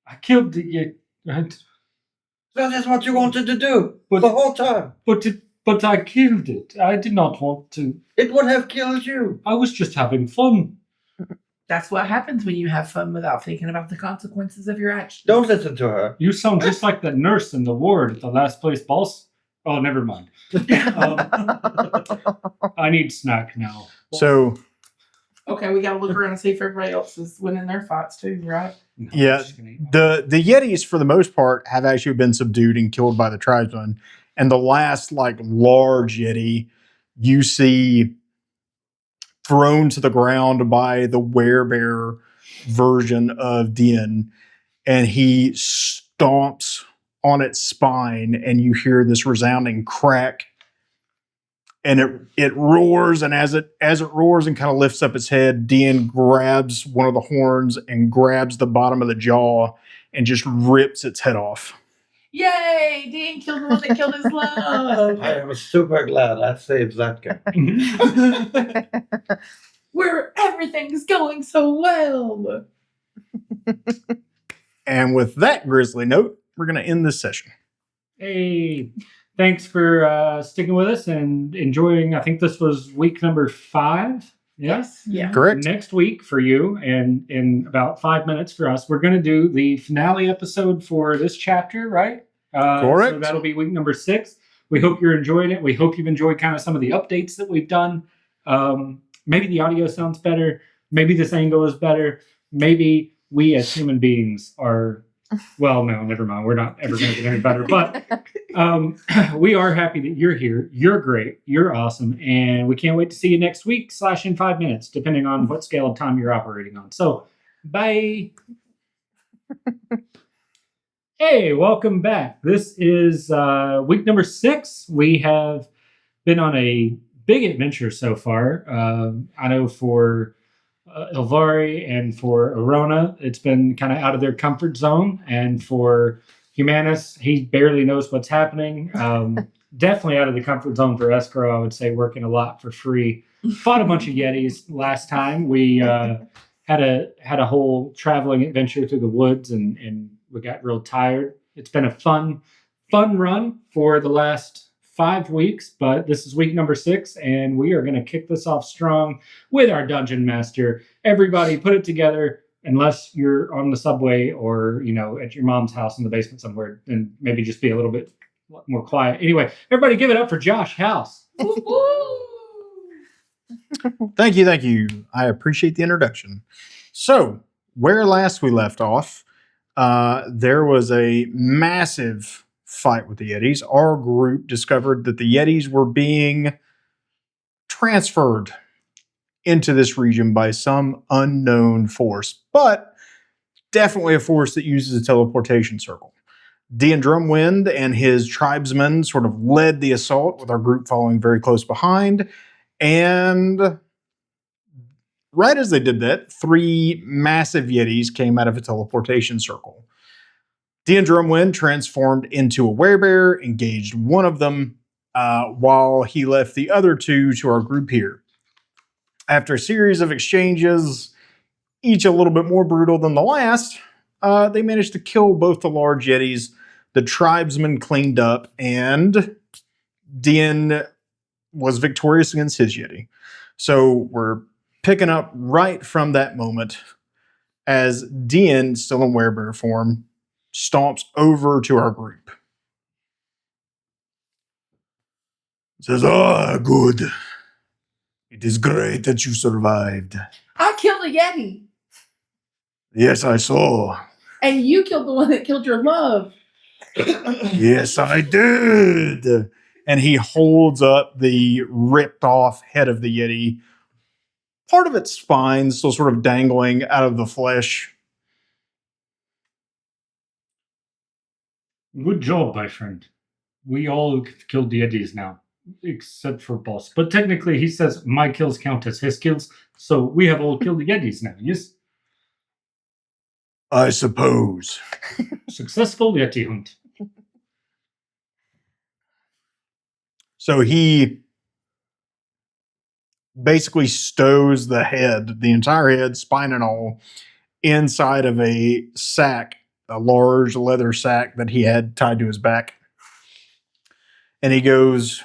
I killed the Yeti. That is what you wanted to do But- the whole time. But I killed it. I did not want to. It would have killed you. I was just having fun. That's what happens when you have fun without thinking about the consequences of your actions. Don't listen to her. You sound just like the nurse in the ward at the last place boss. Oh, never mind. I need snack now. So Okay, we gotta look around and see if everybody else is winning their fights too, right? No, I'm Yeah, just gonna eat my- the Yetis, for the most part, have actually been subdued and killed by the tribesmen. And the last, like, large Yeti you see thrown to the ground by the werebear version of Dien, and he stomps on its spine, and you hear this resounding crack. And it roars, and as it roars and kind of lifts up its head, Dien grabs one of the horns and grabs the bottom of the jaw and just rips its head off. Yay! Dean killed the one that killed his love. I am super glad I saved that guy. Where everything's going so well. And with that grisly note, we're going to end this session. Hey, thanks for sticking with us and enjoying. I think this was week number 5. Yes. Yeah. Correct? Next week for you, and in about 5 minutes for us, we're going to do the finale episode for this chapter, right? Correct. So that'll be week number 6. We hope you're enjoying it. We hope you've enjoyed kind of some of the updates that we've done. Maybe the audio sounds better. Maybe this angle is better. Maybe we as human beings are, well, no, never mind. We're not ever going to get any better. But we are happy that you're here. You're great. You're awesome. And we can't wait to see you next week / in 5 minutes, depending on what scale of time you're operating on. So, bye. Hey, welcome back. This is week number 6. We have been on a big adventure so far. I know for Ilvari and for Arona, it's been kind of out of their comfort zone. And for Humanus, he barely knows what's happening. Definitely out of the comfort zone for Escrow, I would say, working a lot for free. Fought a bunch of Yetis last time. We had a whole traveling adventure through the woods, and we got real tired. It's been a fun run for the last 5 weeks, but this is week number 6, and we are going to kick this off strong with our dungeon master. Everybody put it together, unless you're on the subway or, at your mom's house in the basement somewhere, and maybe just be a little bit more quiet. Anyway, everybody give it up for Josh House. Thank you. I appreciate the introduction. So, where last we left off, there was a massive fight with the Yetis. Our group discovered that the Yetis were being transferred into this region by some unknown force, but definitely a force that uses a teleportation circle. Dean Drumwind and his tribesmen sort of led the assault, with our group following very close behind. And right as they did that, 3 massive Yetis came out of a teleportation circle. Dean Drumwind transformed into a werebear, engaged one of them, while he left the other 2 to our group here. After a series of exchanges, each a little bit more brutal than the last, they managed to kill both the large Yetis. The tribesmen cleaned up, and Dean was victorious against his Yeti. So we're picking up right from that moment as Dean, still in werebear form, stomps over to our group. Says, good. It is great that you survived. I killed a Yeti. Yes, I saw. And you killed the one that killed your love. Yes, I did. And he holds up the ripped off head of the Yeti. Part of its spine still sort of dangling out of the flesh. Good job, my friend. We all killed the Yetis now, except for Boss. But technically, he says my kills count as his kills, so we have all killed the Yetis now, yes? I suppose. Successful Yeti hunt. So he basically stows the head, the entire head, spine and all, inside of a sack, a large leather sack that he had tied to his back. And he goes,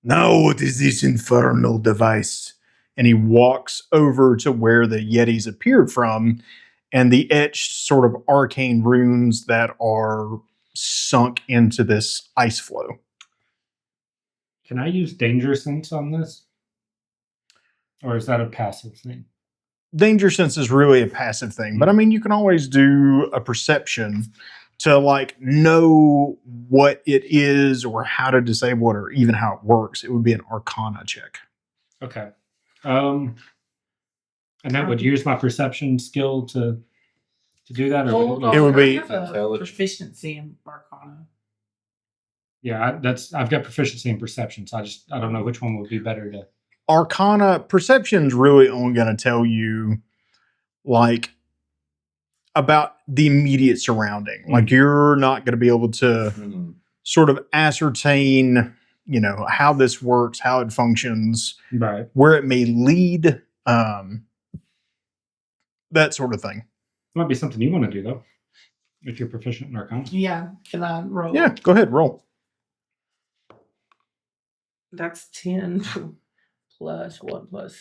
"Now what is this infernal device?" And he walks over to where the Yetis appeared from, and the etched sort of arcane runes that are sunk into this ice flow. Can I use danger sense on this? Or is that a passive thing? Danger sense is really a passive thing, but I mean, you can always do a perception to know what it is or how to disable it or even how it works. It would be an Arcana check. Okay. And that would use my perception skill to do that? Hold on. It would be I have a proficiency in Arcana. Yeah, I've got proficiency in perception, so I don't know which one would be better to. Arcana, perception's really only going to tell you about the immediate surrounding. You're not going to be able to sort of ascertain, how this works, how it functions, right, where it may lead, that sort of thing. Might be something you want to do though, if you're proficient in Arcana. Yeah, can I roll? Yeah, go ahead, roll. That's 10 plus 1 plus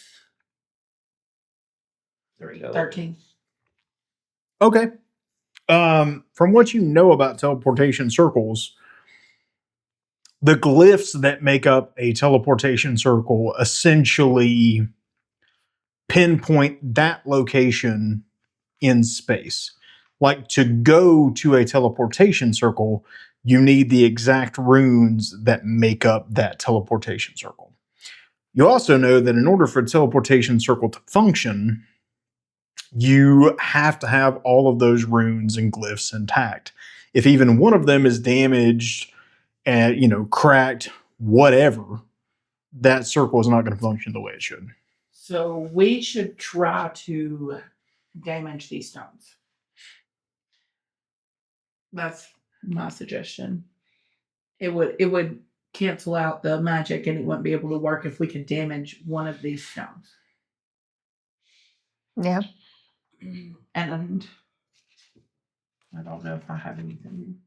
3, 13. Okay. From what you know about teleportation circles, the glyphs that make up a teleportation circle essentially pinpoint that location in space. To go to a teleportation circle, you need the exact runes that make up that teleportation circle. You also know that in order for a teleportation circle to function, you have to have all of those runes and glyphs intact. If even one of them is damaged and, cracked, whatever, that circle is not going to function the way it should. So we should try to damage these stones. That's my suggestion. It would cancel out the magic and it wouldn't be able to work if we could damage one of these stones. Yeah. And I don't know if I have anything.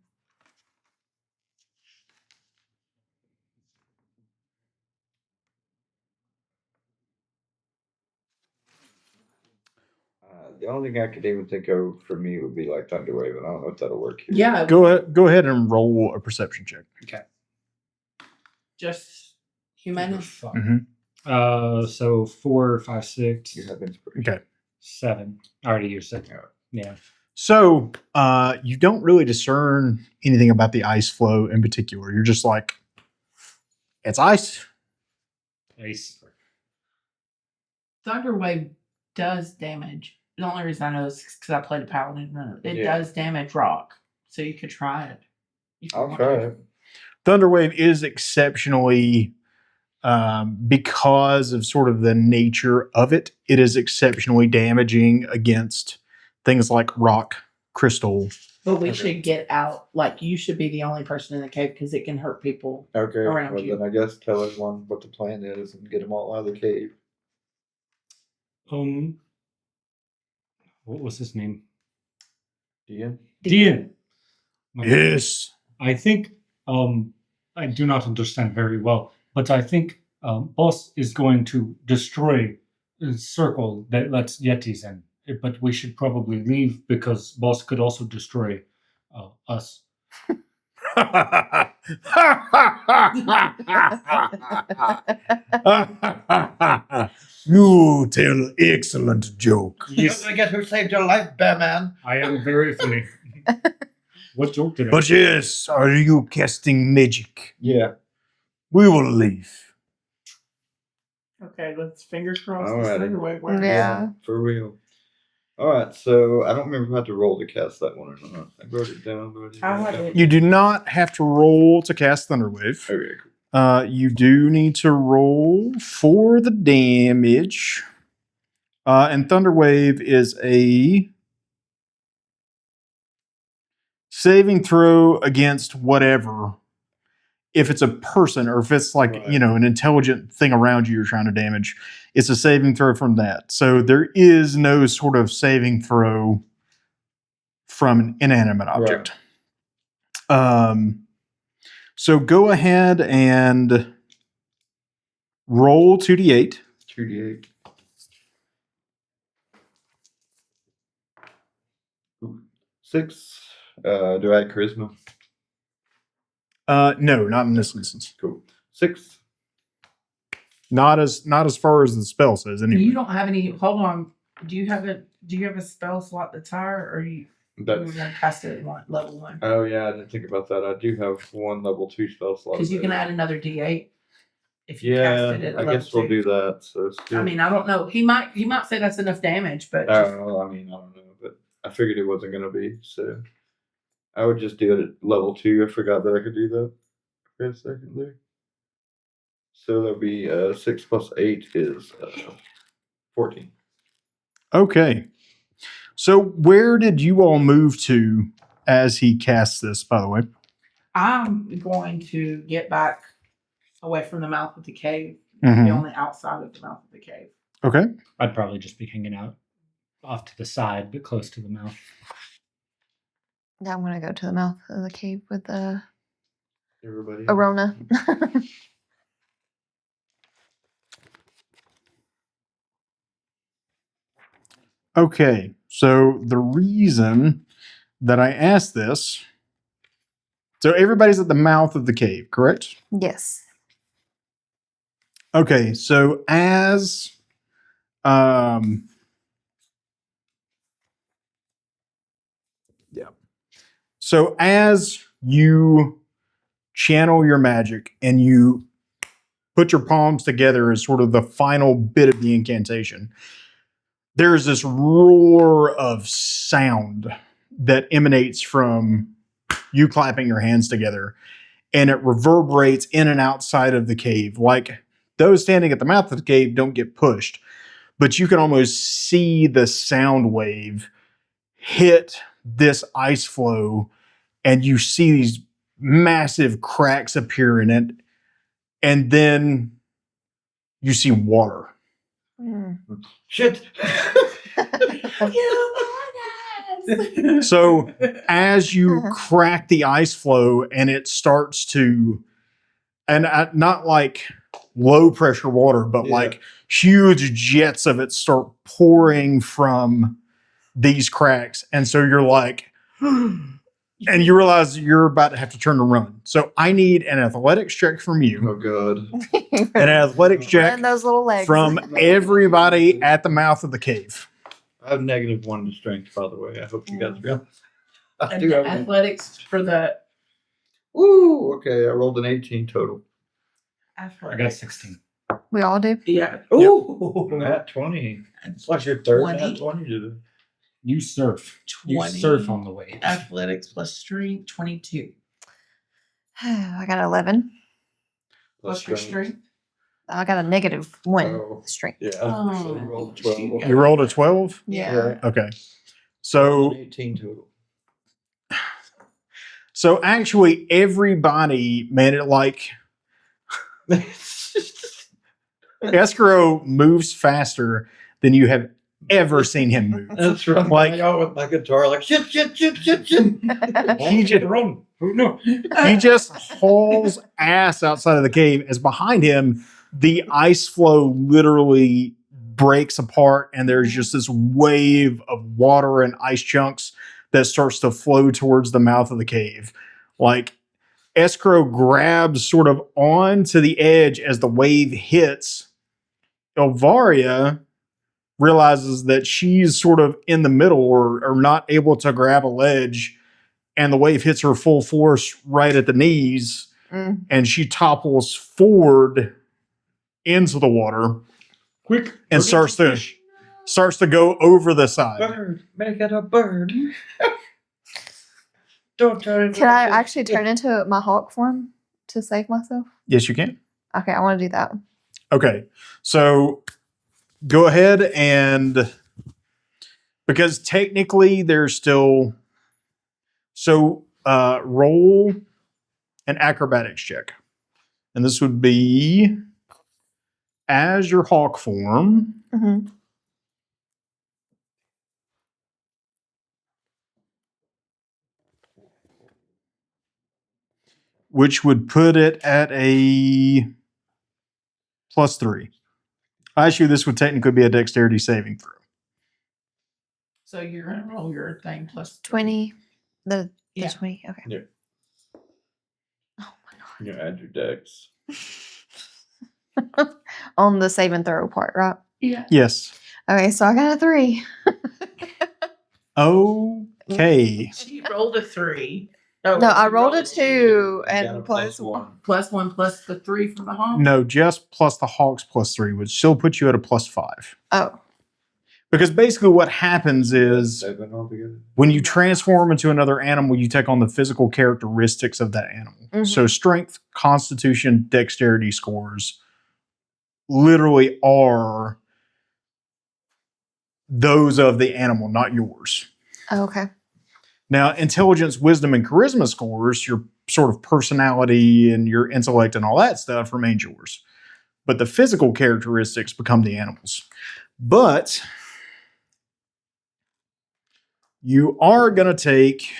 The only thing I could even think of for me would be like Thunderwave, and I don't know if that'll work here. Yeah. Go ahead and roll a perception check. Okay. Just humanist. So 4, 5, 6, You have inspiration. Okay. 7. I already used it. Yeah. So you don't really discern anything about the ice flow in particular. You're just like, it's ice. Ace. Thunderwave does damage. The only reason I know is because I played a paladin. It Yeah. does damage rock. So you could try it. if you I'll want try to. it. Thunderwave is exceptionally, because of sort of the nature of it, it is exceptionally damaging against things like rock, crystal. But we Okay. should get out. Like, you should be the only person in the cave because it can hurt people. Okay, Around well you. then I guess tell everyone what the plan is and get them all out of the cave. What was his name? Ian? Dean. Yes. I think I do not understand very well, but I think boss is going to destroy a circle that lets yetis in. But we should probably leave because boss could also destroy us. You tell excellent joke. Yes, Forget who saved your life, Bear Man. I am very funny. What joke did I? But yes, are you casting magic? Yeah. We will leave. Okay, let's fingers crossed. Alrighty. This Thunderwave works. Yeah. For real. Alright, so I don't remember if I had to roll to cast that one or not. I wrote it down. But I had it. You do not have to roll to cast Thunderwave. Okay, cool. You do need to roll for the damage. And Thunderwave is a saving throw against whatever. If it's a person or if it's like, Right. an intelligent thing around you you're trying to damage, it's a saving throw from that. So there is no sort of saving throw from an inanimate object. So go ahead and roll 2d8. 2d8. Ooh. 6. Do I add charisma? No, not in this instance. Cool. 6. Not as far as the spell says anyway. You don't have any. Hold on. Do you have a spell slot that's higher, or you were That's. going to cast it at level 1? Oh yeah, I didn't think about that. I do have one level 2 spell slot. Because you can there. add another D8 if you Yeah, cast it at I level guess we'll 2. do that. So still, I mean, I don't know. He might say that's enough damage, but I just, don't know. I don't know, but I figured it wasn't gonna be. So I would just do it at level 2. I forgot that I could do that for a second there. So that'll be 6 plus 8 is 14. Okay. So where did you all move to as he casts this, by the way? I'm going to get back away from the mouth of the cave, Mhm. be on the outside of the mouth of the cave. Okay. I'd probably just be hanging out off to the side, but close to the mouth. Yeah, I'm gonna go to the mouth of the cave with the Everybody. Arona. Okay. So the reason that I asked this, so everybody's at the mouth of the cave, correct? Yes. Okay. So as So as you channel your magic and you put your palms together as sort of the final bit of the incantation, there's this roar of sound that emanates from you clapping your hands together, and it reverberates in and outside of the cave. Like those standing at the mouth of the cave don't get pushed, but you can almost see the sound wave hit this ice flow, and you see these massive cracks appear in it, and then you see water. Shit. So as you crack the ice flow and it starts to, and not like low pressure water, but like huge jets of it start pouring from these cracks. And so you're like, and you realize you're about to have to turn to run. So I need an athletics check from you, Oh god. an athletics check Run those little legs. from everybody at the mouth of the cave. I have -1 to strength, by the way. I hope you guys realize. I And do have athletics for the Ooh, okay. I rolled an 18 total. I got athletics. 16. We all do. Yeah. Ooh. Nat 20. It's Plus your third 20. nat 20 to the You surf. You 20. surf on the way. Athletics plus strength, 22. I got 11. Plus your strength. I got a -1 Oh. strength. Yeah. Oh, So you rolled 12. You rolled a 12? Yeah. Okay. So 18 total. So actually, everybody made it like Escrow moves faster than you have ever seen him move. That's right. Like- Like out with my guitar, like shit. He just, Run. No. he just hauls ass outside of the cave as behind him, the ice flow literally breaks apart and there's just this wave of water and ice chunks that starts to flow towards the mouth of the cave. Like Escrow grabs sort of onto the edge as the wave hits. Elvaria realizes that she's sort of in the middle or not able to grab a ledge, and the wave hits her full force right at the knees, and she topples forward into the water Quick. and starts to go over the side. Bird, make it a bird. Don't turn it. Can I actually turn into my hawk form to save myself? Yes, you can. Okay, I want to do that. Okay, so go ahead and because technically there's still roll an acrobatics check, and this would be as your hawk form. Mm-hmm. Which would put it at a +3. Actually, this would technically be a dexterity saving throw. So you're gonna roll your thing plus 20. The Yeah. 20. Okay. Yeah. Oh my You add your dex. god. On the save and throw part, right? Yeah. Yes. Okay, so I got a 3. Okay. She rolled a 3. Oh, No, I you rolled a two. 2 You got and a plus +1. +1 plus the 3 from the home. No, just plus the hawks +3 would still put you at a +5. Oh. Because basically what happens is 7 altogether. when you transform into another animal, you take on the physical characteristics of that animal. Mhm. So strength, constitution, dexterity scores literally are those of the animal, not yours. Oh, okay. Now, intelligence, wisdom, and charisma scores, your sort of personality and your intellect and all that stuff remains yours. But the physical characteristics become the animals. But you are going to take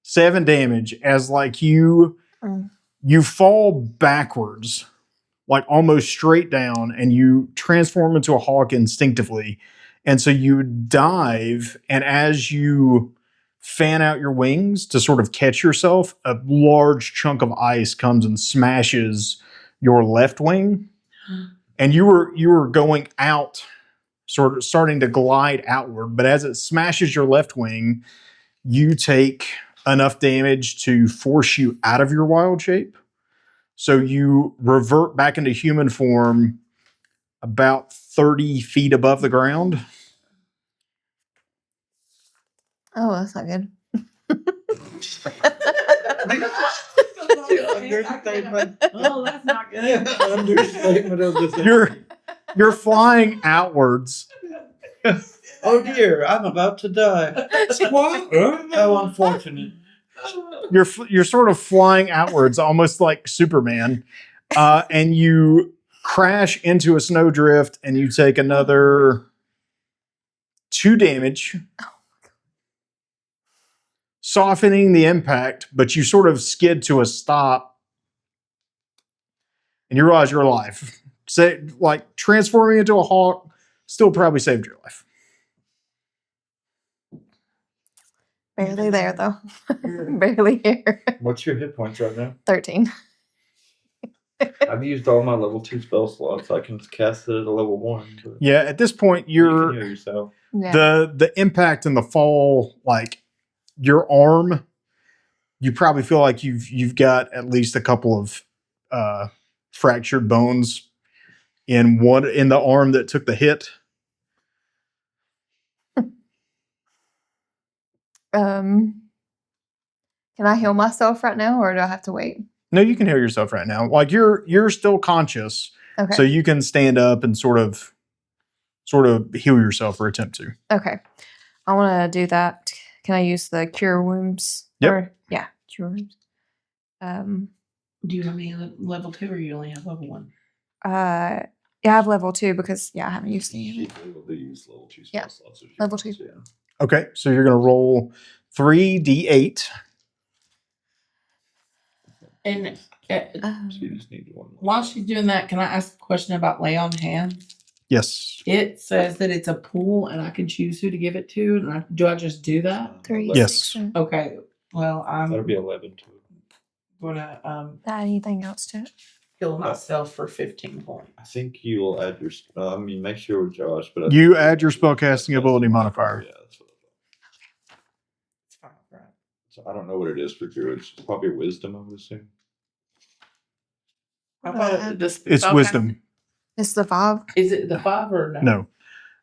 seven damage as like you fall backwards, like almost straight down, and you transform into a hawk instinctively. And so you dive, and as you fan out your wings to sort of catch yourself, a large chunk of ice comes and smashes your left wing. And you were going out, sort of starting to glide outward, but as it smashes your left wing, you take enough damage to force you out of your wild shape. So you revert back into human form about 30 feet above the ground. Oh, that's not good. Understatement. Oh, that's not good. Understatement of the You're flying outwards. Oh dear, I'm about to die. How unfortunate. You're sort of flying outwards, almost like Superman, and you crash into a snowdrift, and you take another 2 damage, softening the impact, but you sort of skid to a stop, and you realize you're alive. Say, like transforming into a hawk still probably saved your life. Barely there though. Barely here. What's your hit points right now? 13. I've used all my level 2 spell slots. I can cast it at a level 1. But Yeah, at this point, you can you're heal yourself. Yeah. the impact and the fall, like your arm, you probably feel like you've got at least a couple of fractured bones in the arm that took the hit. Can I heal myself right now, or do I have to wait? No, you can heal yourself right now. Like you're still conscious, Okay. so you can stand up and sort of heal yourself or attempt to. Okay. I want to do that. Can I use the cure wounds? Yep. Yeah, cure wounds. Do you have any level 2 or you only have level 1? Yeah, I have level 2 because I haven't used any. She's able to use level 2 spell Yeah, slots. if she level wants, 2. Yeah. Okay, so you're gonna roll 3d8. And She just needs one. while she's doing that, can I ask a question about lay on hands? Yes. It says that it's a pool and I can choose who to give it to. And do I just do that? 3, Yes. 6, and Okay. Well, I'm That'll be 11 too. gonna add anything else to it? heal myself for 15 points. I think you'll add your. Make sure with Josh, but You add your spellcasting ability modifier. Yeah, that's what I thought. It's fine, right? So I don't know what it is for druids. It's probably wisdom, I would assume. How about this? It's wisdom. It's the 5. Is it the 5 or no? No.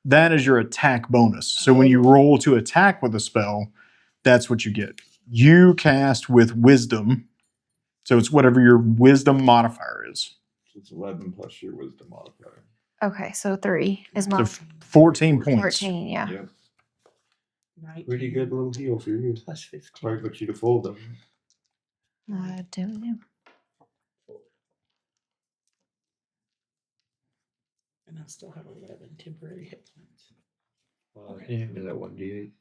That is your attack bonus. So when you roll to attack with a spell, that's what you get. You cast with wisdom. So it's whatever your wisdom modifier is. So it's 11 plus your wisdom modifier. Okay, so 3 is my So 14 points. 14. Yeah. Yep. 19 Pretty good little heal for you. plus 15. Probably put you to full them. I don't know. And I still have 11 temporary hit points. Yeah, is that 1d8?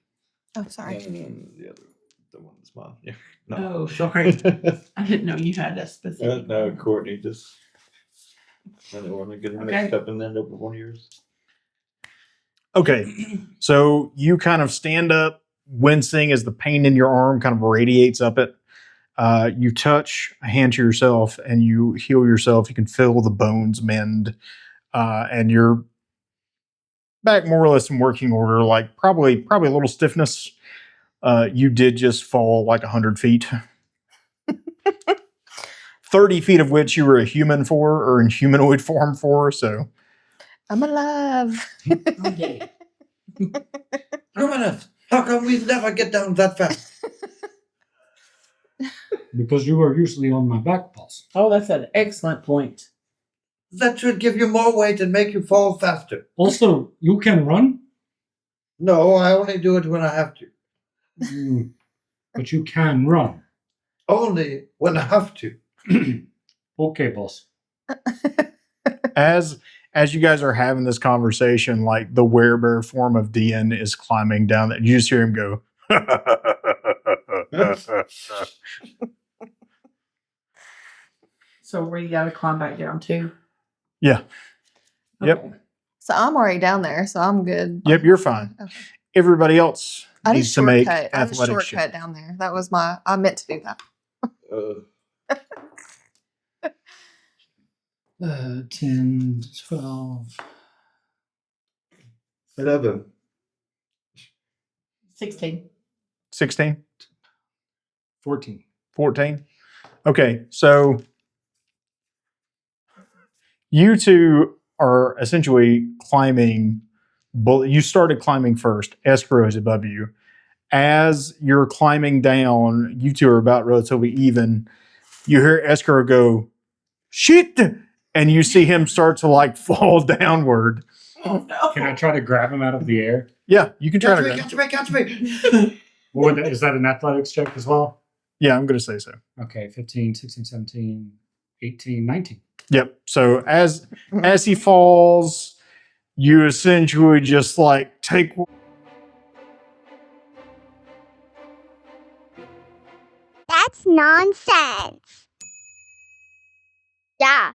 Oh, sorry. And the other, the one that's mine. Yeah. No. Oh, sorry. I didn't know you had a specific. No, one. Courtney just. I don't want to get them Okay. mixed up and end up with one of yours. Okay. So you kind of stand up, wincing as the pain in your arm kind of radiates up it. You touch a hand to yourself and you heal yourself. You can feel the bones mend. And you're back more or less in working order, like probably a little stiffness. You did just fall like 100 feet. 30 feet of which you were a human for, or in humanoid form for, so. I'm alive. Okay. Luminous, how come we never get down that fast? Because you are usually on my back, boss. Oh, that's an excellent point. That should give you more weight and make you fall faster. Also, you can run, No, I only do it when I have to. but you can run. Only when I have to. Okay, boss. As you guys are having this conversation, like the werebear form of Dian is climbing down that. You just hear him go. So we got to climb back down too. Yeah. Yep. Okay. So I'm already down there, so I'm good. Yep, you're fine. Okay. Everybody else I needs just to make shortcut. I just athletic shortcut shit. down there. That was I meant to do that. 10, 12. 11. 16. 16? 14. 14? Okay, so you two are essentially climbing. You started climbing first. Escrow is above you. As you're climbing down, you two are about relatively even. you hear Escrow go, shit! And you see him start to like fall downward. Oh no! Can I try to grab him out of the air? Yeah, you can try to grab. Catch me. Is that an athletics check as well? Yeah, I'm going to say so. Okay, 15, 16, 17, 18, 19. Yep. So as he falls, you essentially just like take. That's nonsense. Yeah.